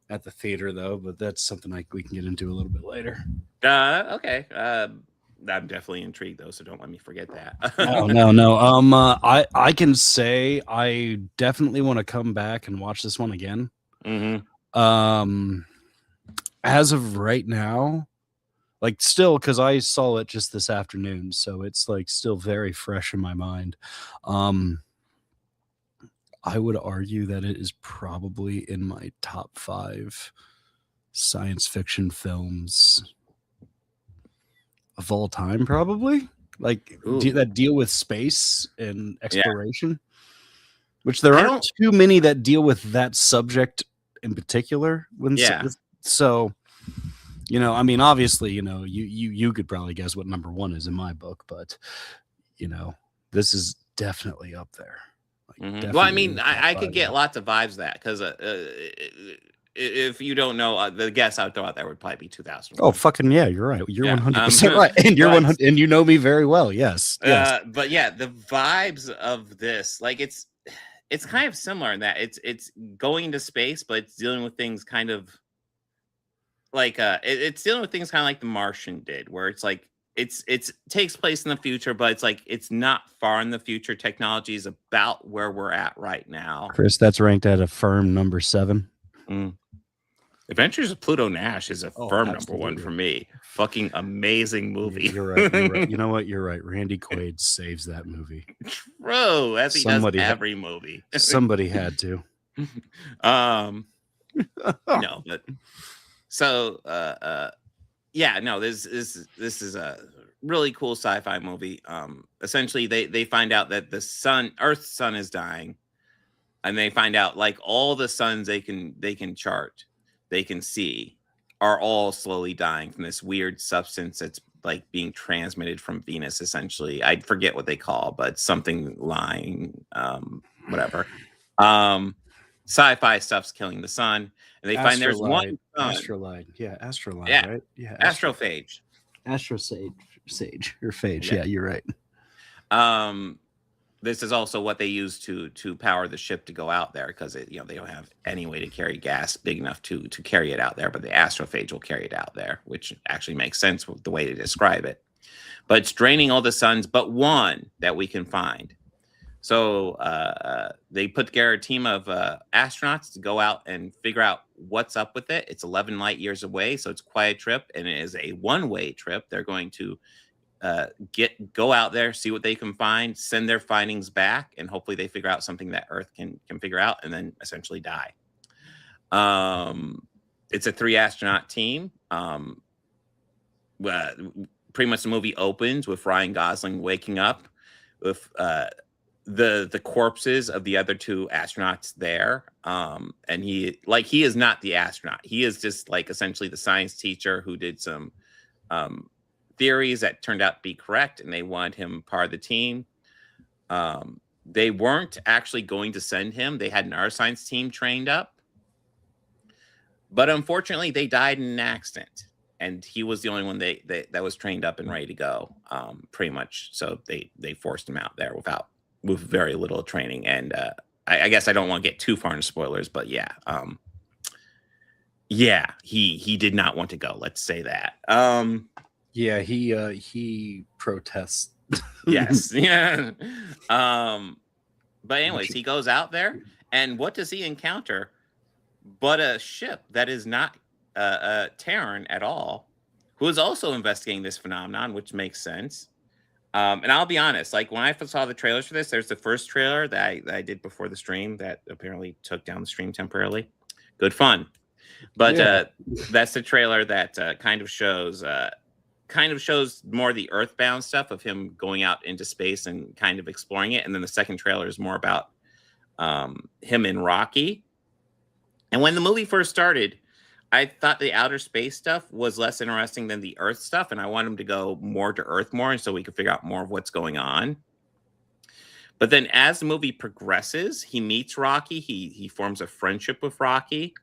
at the theater, though, but that's something we can get into a little bit later. Okay. I'm definitely intrigued, though, so don't let me forget that. No. I can say I definitely want to come back and watch this one again. Mm-hmm. As of right now, like still, because I saw it just this afternoon, so it's like still very fresh in my mind. I would argue that it is probably in my top 5 science fiction films of all time, probably. Like that deal with space and exploration. which there I aren't don't- too many that deal with that subject in particular. Yeah. So, you know, I mean, obviously, you know, you could probably guess what number one is in my book, but you know, this is definitely up there. Like, Well, I definitely in mean, the top I could five, get yeah. lots of vibes of that because if you don't know, the guess I'd throw out there would probably be 2001. Oh, fucking yeah, you're right. You're Yeah, 100% right, and you're but- 100, and you know me very well. Yes, yes. But yeah, the vibes of this, like it's kind of similar in that it's going into space, but it's dealing with things kind of like it's dealing with things kind of like The Martian did, where it's like it's takes place in the future, but it's like it's not far in the future. Technology is about where we're at right now. Chris, that's ranked at a firm number 7. Adventures of Pluto Nash is a Oh, firm number one for me. Fucking amazing movie. You're right. You're right. You know what? You're right. Randy Quaid saves that movie. True, as he Somebody does had- every movie. Somebody had to. No, but so yeah, no, this is a really cool sci-fi movie. Essentially they find out that Earth's sun is dying, and they find out like all the suns they can chart, they can see, are all slowly dying from this weird substance that's like being transmitted from Venus. Essentially, I forget what they call, but something lying, whatever. Sci-fi stuff's killing the sun, and they find there's one sun. Astrolide. Yeah, Astrolide, Yeah. right? Yeah. Astrophage. Sage or phage. Yeah. Yeah, you're right. This is also what they use to power the ship to go out there, because they don't have any way to carry gas big enough to carry it out there, but the astrophage will carry it out there, which actually makes sense with the way to describe it. But it's draining all the suns but one that we can find. So they put together a team of astronauts to go out and figure out what's up with it. It's 11 light years away, so it's quite a trip, and it is a one-way trip. They're going to go out there, see what they can find, send their findings back, and hopefully they figure out something that Earth can figure out, and then essentially die. It's a 3-astronaut team. Pretty much the movie opens with Ryan Gosling waking up with the corpses of the other 2 astronauts there, and he is not the astronaut. He is just like essentially the science teacher who did some theories that turned out to be correct, and they wanted him part of the team. They weren't actually going to send him. They had another science team trained up, but unfortunately they died in an accident, and he was the only one that was trained up and ready to go, pretty much. So they forced him out there with very little training. And I guess I don't want to get too far into spoilers, but yeah, he did not want to go. Let's say that. Yeah, he protests. Yes. Yeah. But anyways, he goes out there, and what does he encounter but a ship that is not Terran at all, who is also investigating this phenomenon, which makes sense. And I'll be honest, like when I first saw the trailers for this, there's the first trailer that I did before the stream that apparently took down the stream temporarily. Good fun. But that's the trailer that kind of shows more the Earthbound stuff of him going out into space and kind of exploring it. And then the second trailer is more about him in Rocky. And when the movie first started, I thought the outer space stuff was less interesting than the Earth stuff, and I want him to go more to Earth more, so we could figure out more of what's going on. But then as the movie progresses, he meets Rocky. He forms a friendship with Rocky.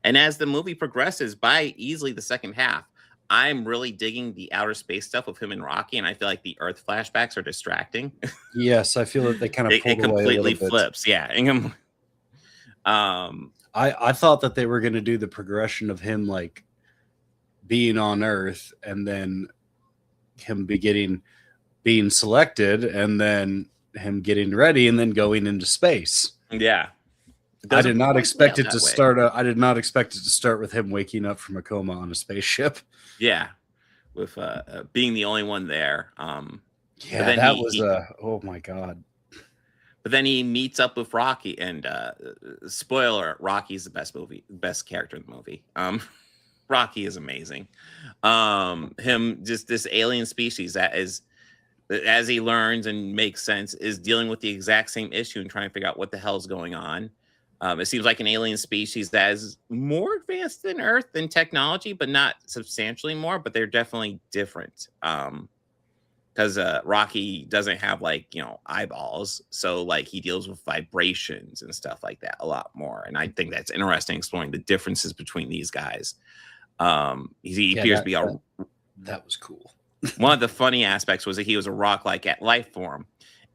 And as the movie progresses, by easily the second half, I'm really digging the outer space stuff of him and Rocky, and I feel like the Earth flashbacks are distracting. Yes, I feel that they kind of it pulled away a completely little bit. flips. Yeah. I thought that they were going to do the progression of him like being on Earth, and then him being selected, and then him getting ready, and then going into space. Yeah. I did not expect it to start. I did not expect it to start with him waking up from a coma on a spaceship. Yeah, with being the only one there. Yeah, that was oh my god. But then he meets up with Rocky, and spoiler: Rocky's the best character in the movie. Rocky is amazing. Him, just this alien species that is as he learns and makes sense, is dealing with the exact same issue and trying to figure out what the hell's going on. It seems like an alien species that is more advanced than Earth in technology, but not substantially more, but they're definitely different. Because Rocky doesn't have like, eyeballs. So like he deals with vibrations and stuff like that a lot more. And I think that's interesting, exploring the differences between these guys. He appears to be that was cool. One of the funny aspects was that he was a rock-like life form.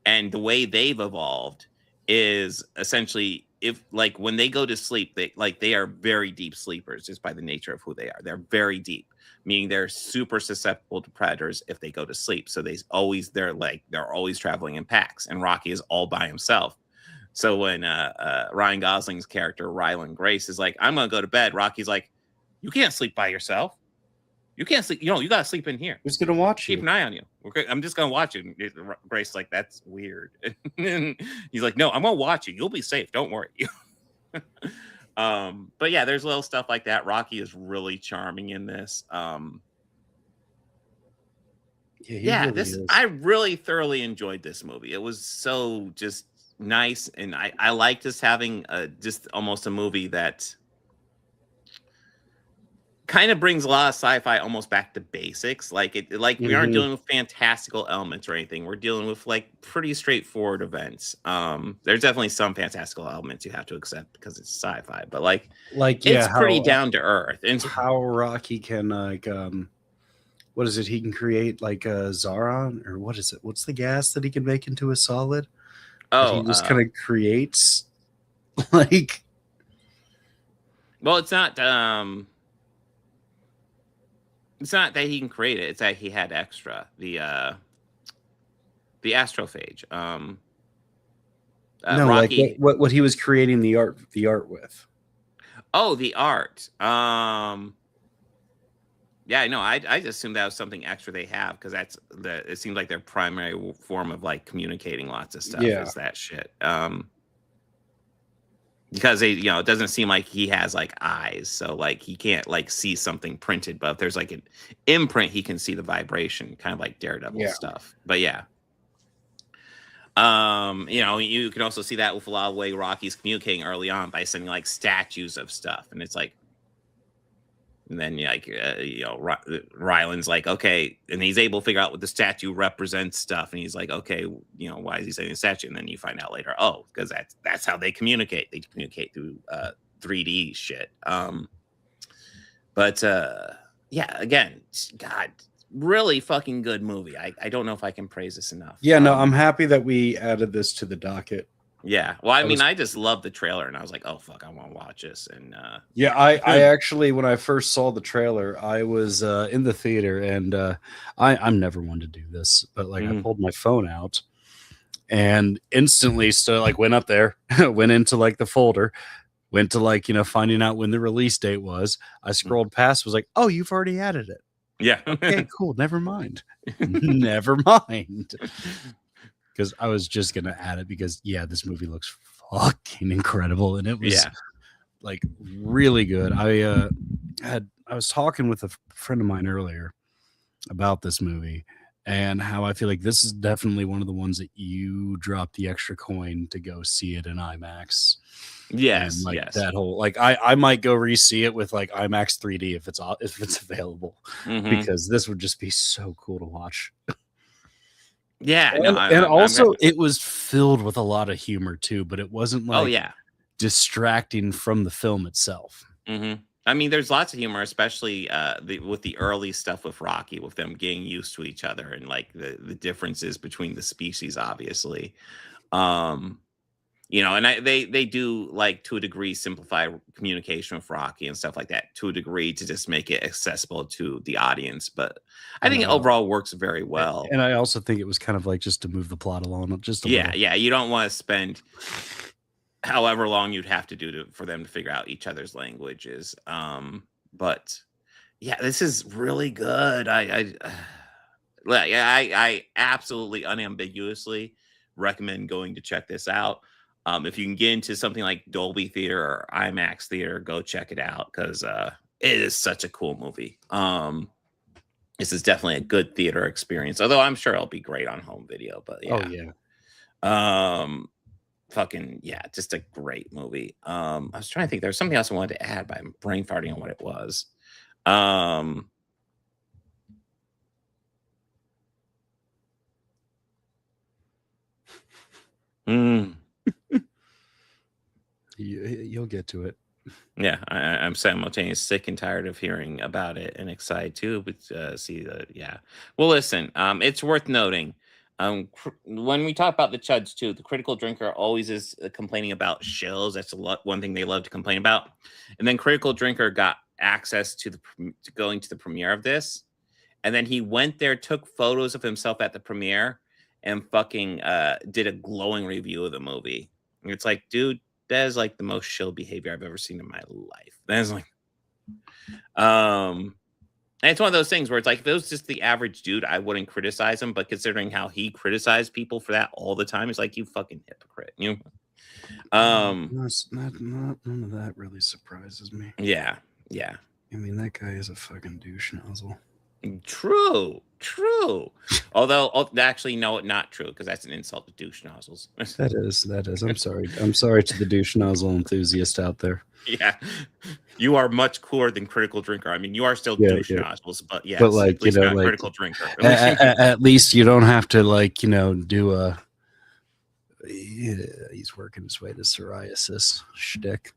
And the way they've evolved is essentially, if like when they go to sleep, they are very deep sleepers just by the nature of who they are. They're very deep, meaning they're super susceptible to predators if they go to sleep. So they're always traveling in packs, and Rocky is all by himself. So when Ryan Gosling's character Ryland Grace is like, I'm gonna go to bed, Rocky's like, you can't sleep by yourself. You can't sleep. You gotta sleep in here. Who's gonna watch you? Keep an eye on you. I'm just gonna watch you. Grace's like, that's weird. And he's like, no, I'm gonna watch you. You'll be safe. Don't worry. But yeah, there's little stuff like that. Rocky is really charming in this. I really thoroughly enjoyed this movie. It was so just nice, and I like just having just almost a movie that kind of brings a lot of sci-fi almost back to basics. We aren't dealing with fantastical elements or anything. We're dealing with like pretty straightforward events. There's definitely some fantastical elements you have to accept because it's sci-fi, but it's pretty down to earth. And how Rocky can what is it? He can create like a Zaron, or what is it? What's the gas that he can make into a solid? He just kind of creates like. Well, it's not. It's not that he can create it. It's that he had extra the astrophage. No, Rocky, like what he was creating the art with. Oh, the art. Yeah, no, I just assumed that was something extra they have because it seems like their primary form of like communicating lots of stuff is that shit. Because it doesn't seem like he has like eyes, so like he can't like see something printed, but if there's like an imprint, he can see the vibration, kind of like Daredevil stuff. But yeah. You can also see that with a lot of way Rocky's communicating early on by sending like statues of stuff, and it's like, and then Ryland's like, okay, and he's able to figure out what the statue represents stuff, and he's like, okay, why is he saying a statue? And then you find out later, because that's how they communicate. They communicate through 3D shit. Again, God, really fucking good movie. I don't know if I can praise this enough. Yeah, no, I'm happy that we added this to the docket. Yeah, well, I just loved the trailer, and I was like, "Oh fuck, I want to watch this." And I actually, when I first saw the trailer, I was in the theater, and I'm never one to do this, but like I pulled my phone out, and instantly, went up there, went into like the folder, went to like finding out when the release date was. I scrolled past, was like, "Oh, you've already added it." Yeah. Okay, cool. Never mind. Never mind. Because I was just gonna add it because this movie looks fucking incredible, and it was like really good. I was talking with a friend of mine earlier about this movie and how I feel like this is definitely one of the ones that you drop the extra coin to go see it in IMAX. Yes, and yes. That whole I might go re-see it with like IMAX 3D if it's available because this would just be so cool to watch. Yeah, and also it was filled with a lot of humor too, but it wasn't like distracting from the film itself. I mean, there's lots of humor, especially with the early stuff with Rocky, with them getting used to each other and like the differences between the species, obviously. And they do like to a degree simplify communication with Rocky and stuff like that to a degree to just make it accessible to the audience. But I think it overall works very well. And I also think it was kind of like just to move the plot along, just a little. Yeah. You don't want to spend however long you'd have to do for them to figure out each other's languages. But yeah, this is really good. I absolutely unambiguously recommend going to check this out. If you can get into something like Dolby Theater or IMAX Theater, go check it out because it is such a cool movie. This is definitely a good theater experience. Although I'm sure it'll be great on home video. But yeah. Oh yeah. Fucking yeah, just a great movie. I was trying to think. There's something else I wanted to add, but I'm brain farting on what it was. You'll get to it. Yeah, I'm simultaneously sick and tired of hearing about it and excited too. But see the yeah. Well, listen, it's worth noting. When we talk about the chuds too, the critical drinker always is complaining about shills. That's one thing they love to complain about. And then critical drinker got access to going to the premiere of this, and then he went there, took photos of himself at the premiere, and fucking did a glowing review of the movie. And it's like, dude, that is like the most chill behavior I've ever seen in my life. That is like, and it's one of those things where it's like, if it was just the average dude, I wouldn't criticize him. But considering how he criticized people for that all the time, it's like, you fucking hypocrite. You know? None of that really surprises me. Yeah. I mean, that guy is a fucking douche nozzle. True. Although, actually, no, not true, because that's an insult to douche nozzles. That is. I'm sorry to the douche nozzle enthusiast out there. Yeah, you are much cooler than critical drinker. I mean, you are still douche nozzles, but yes, but like, at least not critical drinker. At least you don't have to do a. He's working his way to psoriasis shtick.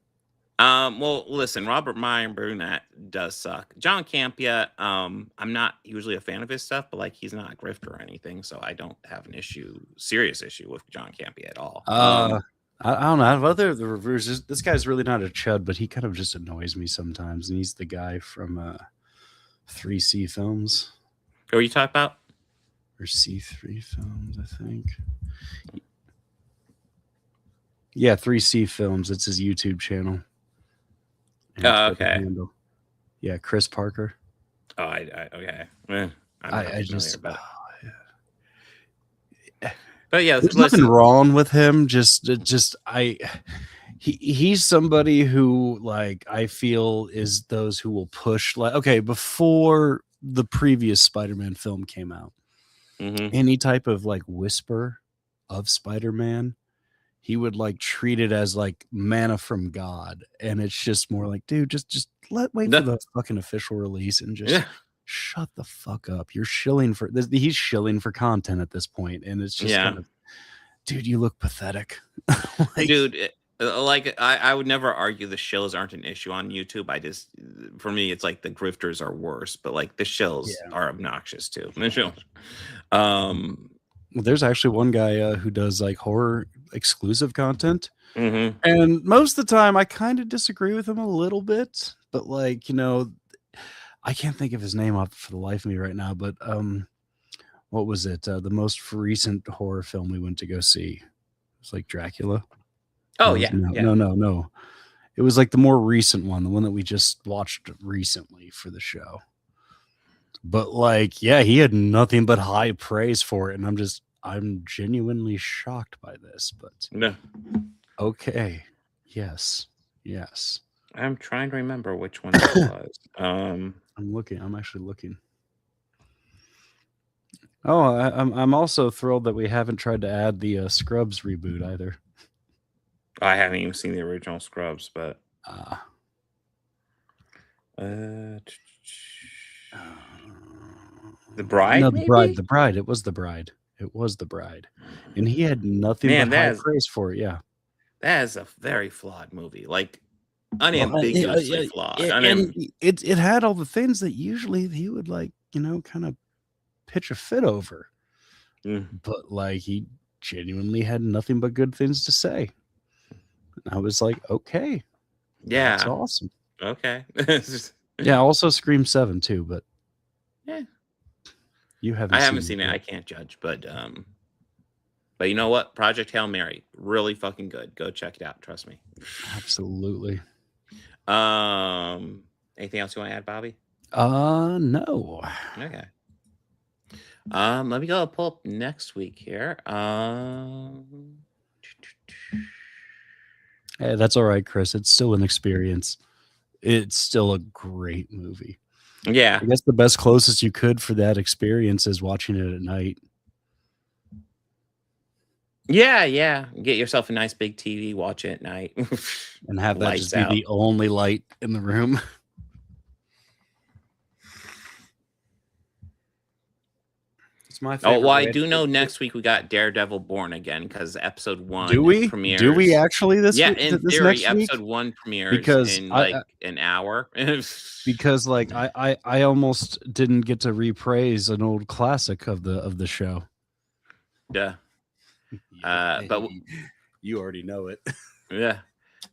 Well, listen, Robert Meyer Brunette does suck. John Campea, I'm not usually a fan of his stuff, but like, he's not a grifter or anything, so I don't have an serious issue with John Campea at all. I don't know. Out of other the reviewers, this guy's really not a chud, but he kind of just annoys me sometimes. And he's the guy from 3C Films. Who are you talking about? Or C3 Films, I think. Yeah, 3C Films. It's his YouTube channel. Oh, okay. Yeah, Chris Parker. Oh, okay. I just. But yeah, there's nothing wrong with him. He's somebody who, like, I feel is those who will push. Like, okay, before the previous Spider-Man film came out, any type of like whisper of Spider-Man, he would like treat it as like manna from God, and it's just more like, dude, just wait for the fucking official release and just shut the fuck up. You're shilling for this. He's shilling for content at this point, and it's just kind of, dude, you look pathetic. Dude, like I would never argue the shills aren't an issue on YouTube. For me, it's like the grifters are worse, but like the shills are obnoxious too. Well, there's actually one guy who does like horror exclusive content, and most of the time I kind of disagree with him a little bit, but like, I can't think of his name off for the life of me right now, but what was it? The most recent horror film we went to go see. It was like Dracula. Oh, No. It was like the more recent one, the one that we just watched recently for the show. But like, yeah, he had nothing but high praise for it, and I'm genuinely shocked by this, but okay. Yes. I'm trying to remember which one it was. I'm actually looking. Oh, I'm also thrilled that we haven't tried to add the Scrubs reboot either. I haven't even seen the original Scrubs, but The Bride? No, maybe? The Bride. It was The Bride. And he had nothing but high praise for it. Yeah. That is a very flawed movie. Like, unambiguously flawed. And it had all the things that usually he would like, kind of pitch a fit over. But like, he genuinely had nothing but good things to say. And I was like, okay. Yeah. That's awesome. Okay. Yeah, also Scream 7 too, but yeah. I haven't seen it. I can't judge, but you know what? Project Hail Mary, really fucking good. Go check it out. Trust me. Absolutely. Anything else you want to add, Bobby? No. Okay. Let me go pull up next week here. Hey, that's all right, Chris. It's still an experience. It's still a great movie. Yeah. I guess the best closest you could for that experience is watching it at night. Yeah. Get yourself a nice big TV, watch it at night. And have that Lights just be out. the only light in the room. It's my favorite. Oh, well, I way do to- know next week we got Daredevil Born Again because episode 1 Do we? premieres. Do we actually this Yeah, week? in This theory, next week? episode 1 premieres Because in like an hour. Because like I almost didn't get to repraise an old classic of the show. Yeah. But you already know it. yeah.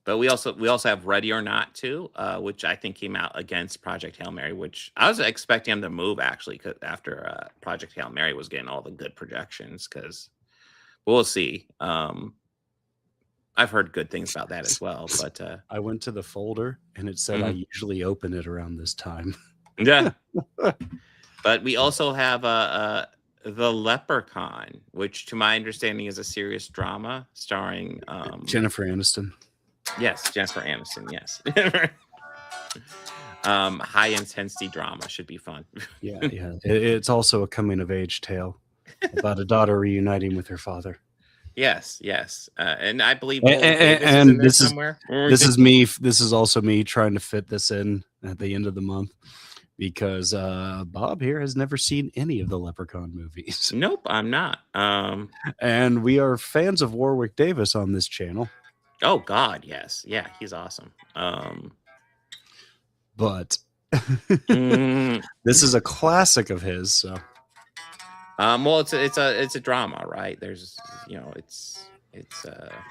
But we also have Ready or Not too, which I think came out against Project Hail Mary, which I was expecting him to move actually, cause after Project Hail Mary was getting all the good projections. Because we'll see. I've heard good things about that as well. But I went to the folder and it said I usually open it around this time. yeah. But we also have The Leprechaun, which to my understanding is a serious drama starring Jennifer Aniston. Yes, Jennifer Aniston. Yes. High intensity drama should be fun. Yeah. It's also a coming of age tale about a daughter reuniting with her father. Yes. And I believe and this is somewhere. This is me. This is also me trying to fit this in at the end of the month because Bob here has never seen any of the Leprechaun movies. Nope, I'm not. And we are fans of Warwick Davis on this channel. Oh God, yes, yeah, he's awesome. But this is a classic of his. So, well, it's a drama, right? There's, it's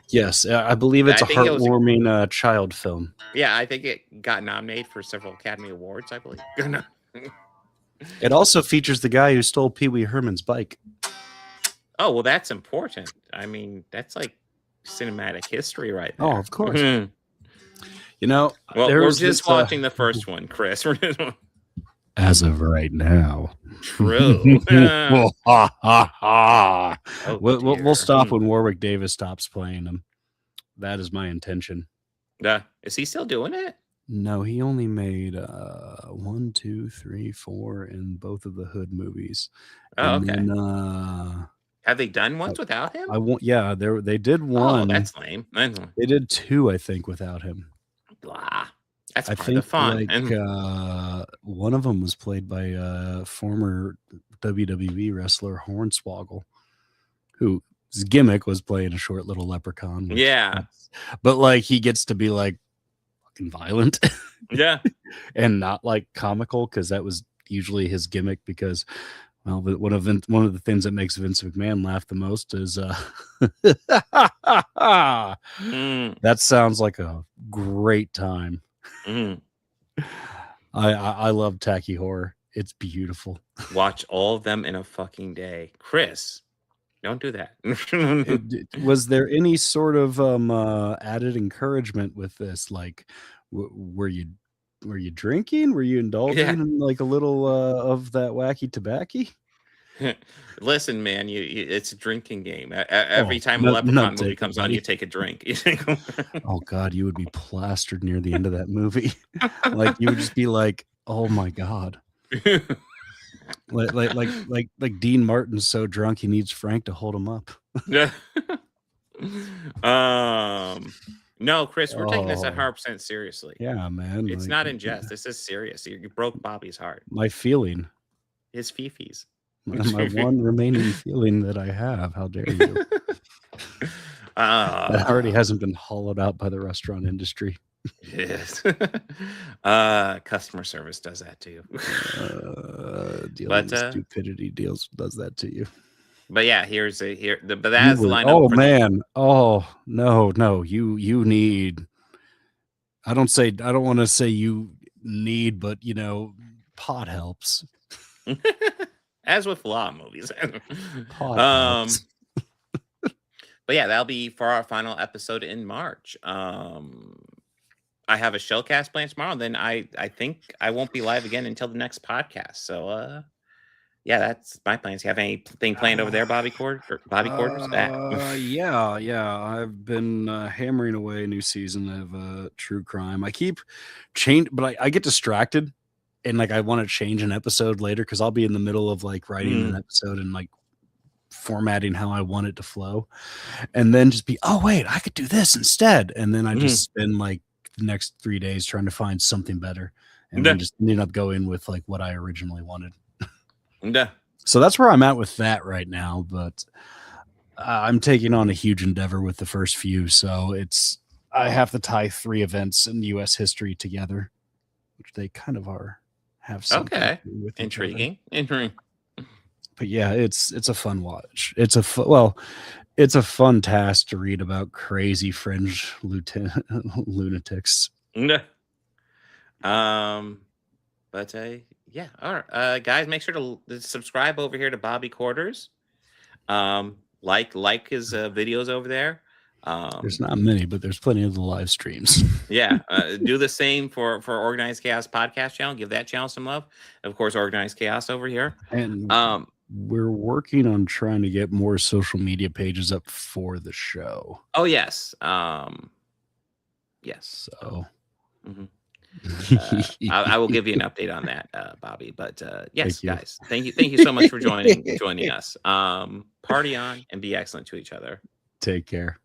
yes, I believe it's a heartwarming child film. Yeah, I think it got nominated for several Academy Awards, I believe. It also features the guy who stole Pee Wee Herman's bike. Oh, well, that's important. I mean, that's like cinematic history right there. Oh, of course. You know, well, we're just watching the first one, Chris. As of right now. True. We'll stop when Warwick Davis stops playing them. That is my intention. Is he still doing it? No, he only made 1, 2, 3, 4 in both of the Hood movies. Oh, and okay. Then, have they done ones without him? Yeah, they did one. Oh, that's lame. They did 2, I think, without him. Blah. That's I part think of the fun. One of them was played by former WWE wrestler Hornswoggle, whose gimmick was playing a short little leprechaun. Yeah. But like he gets to be like fucking violent. Yeah. And not like comical, because that was usually his gimmick, because well, one of the things that makes Vince McMahon laugh the most is that sounds like a great time. I love tacky horror. It's beautiful. Watch all of them in a fucking day. Chris, don't do that. Was there any sort of added encouragement with this? Like, were you drinking? Were you indulging in like a little of that wacky tobacco? Listen, man, it's a drinking game. Every time a Leprechaun movie comes on, you take a drink. Oh God, you would be plastered near the end of that movie. Like you would just be like, oh my God. like Dean Martin's so drunk he needs Frank to hold him up. No, Chris, we're taking this 100% seriously. Yeah, man. It's not in jest. This is serious. You broke Bobby's heart. My feeling. His fifis. My one remaining feeling that I have. How dare you? That already hasn't been hollowed out by the restaurant industry. Yes. Customer service does that to you. Stupidity does that to you. But yeah, but that's the line. Oh man. Oh no. You need. I don't want to say you need, but pot helps. As with a lot of movies. But yeah, that'll be for our final episode in March. I have a showcast planned tomorrow. Then I think I won't be live again until the next podcast. So yeah, that's my plans. You have anything planned over there, Bobby Quarters? Yeah. I've been hammering away a new season of True Crime. I keep changing, but I get distracted and like I want to change an episode later because I'll be in the middle of like writing an episode and like formatting how I want it to flow, and then just be, oh wait, I could do this instead, and then I just spend like the next 3 days trying to find something better, and then just ended up going with like what I originally wanted. Yeah. So that's where I'm at with that right now, but I'm taking on a huge endeavor with the first few, so I have to tie 3 events in U.S. history together, which they kind of have something to do with each other. Intriguing. But yeah, it's a fun watch. It's a fun task to read about crazy fringe lunatics. Yeah. But yeah. All right, guys, make sure to subscribe over here to Bobby Quarters. Like his videos over there. There's not many, but there's plenty of the live streams. Yeah. Do the same for Organized Chaos podcast channel. Give that channel some love. Of course, Organized Chaos over here. And we're working on trying to get more social media pages up for the show. Oh yes. Yes. So I will give you an update on that, Bobby. But yes, guys, thank you so much for joining us. Party on and be excellent to each other. Take care.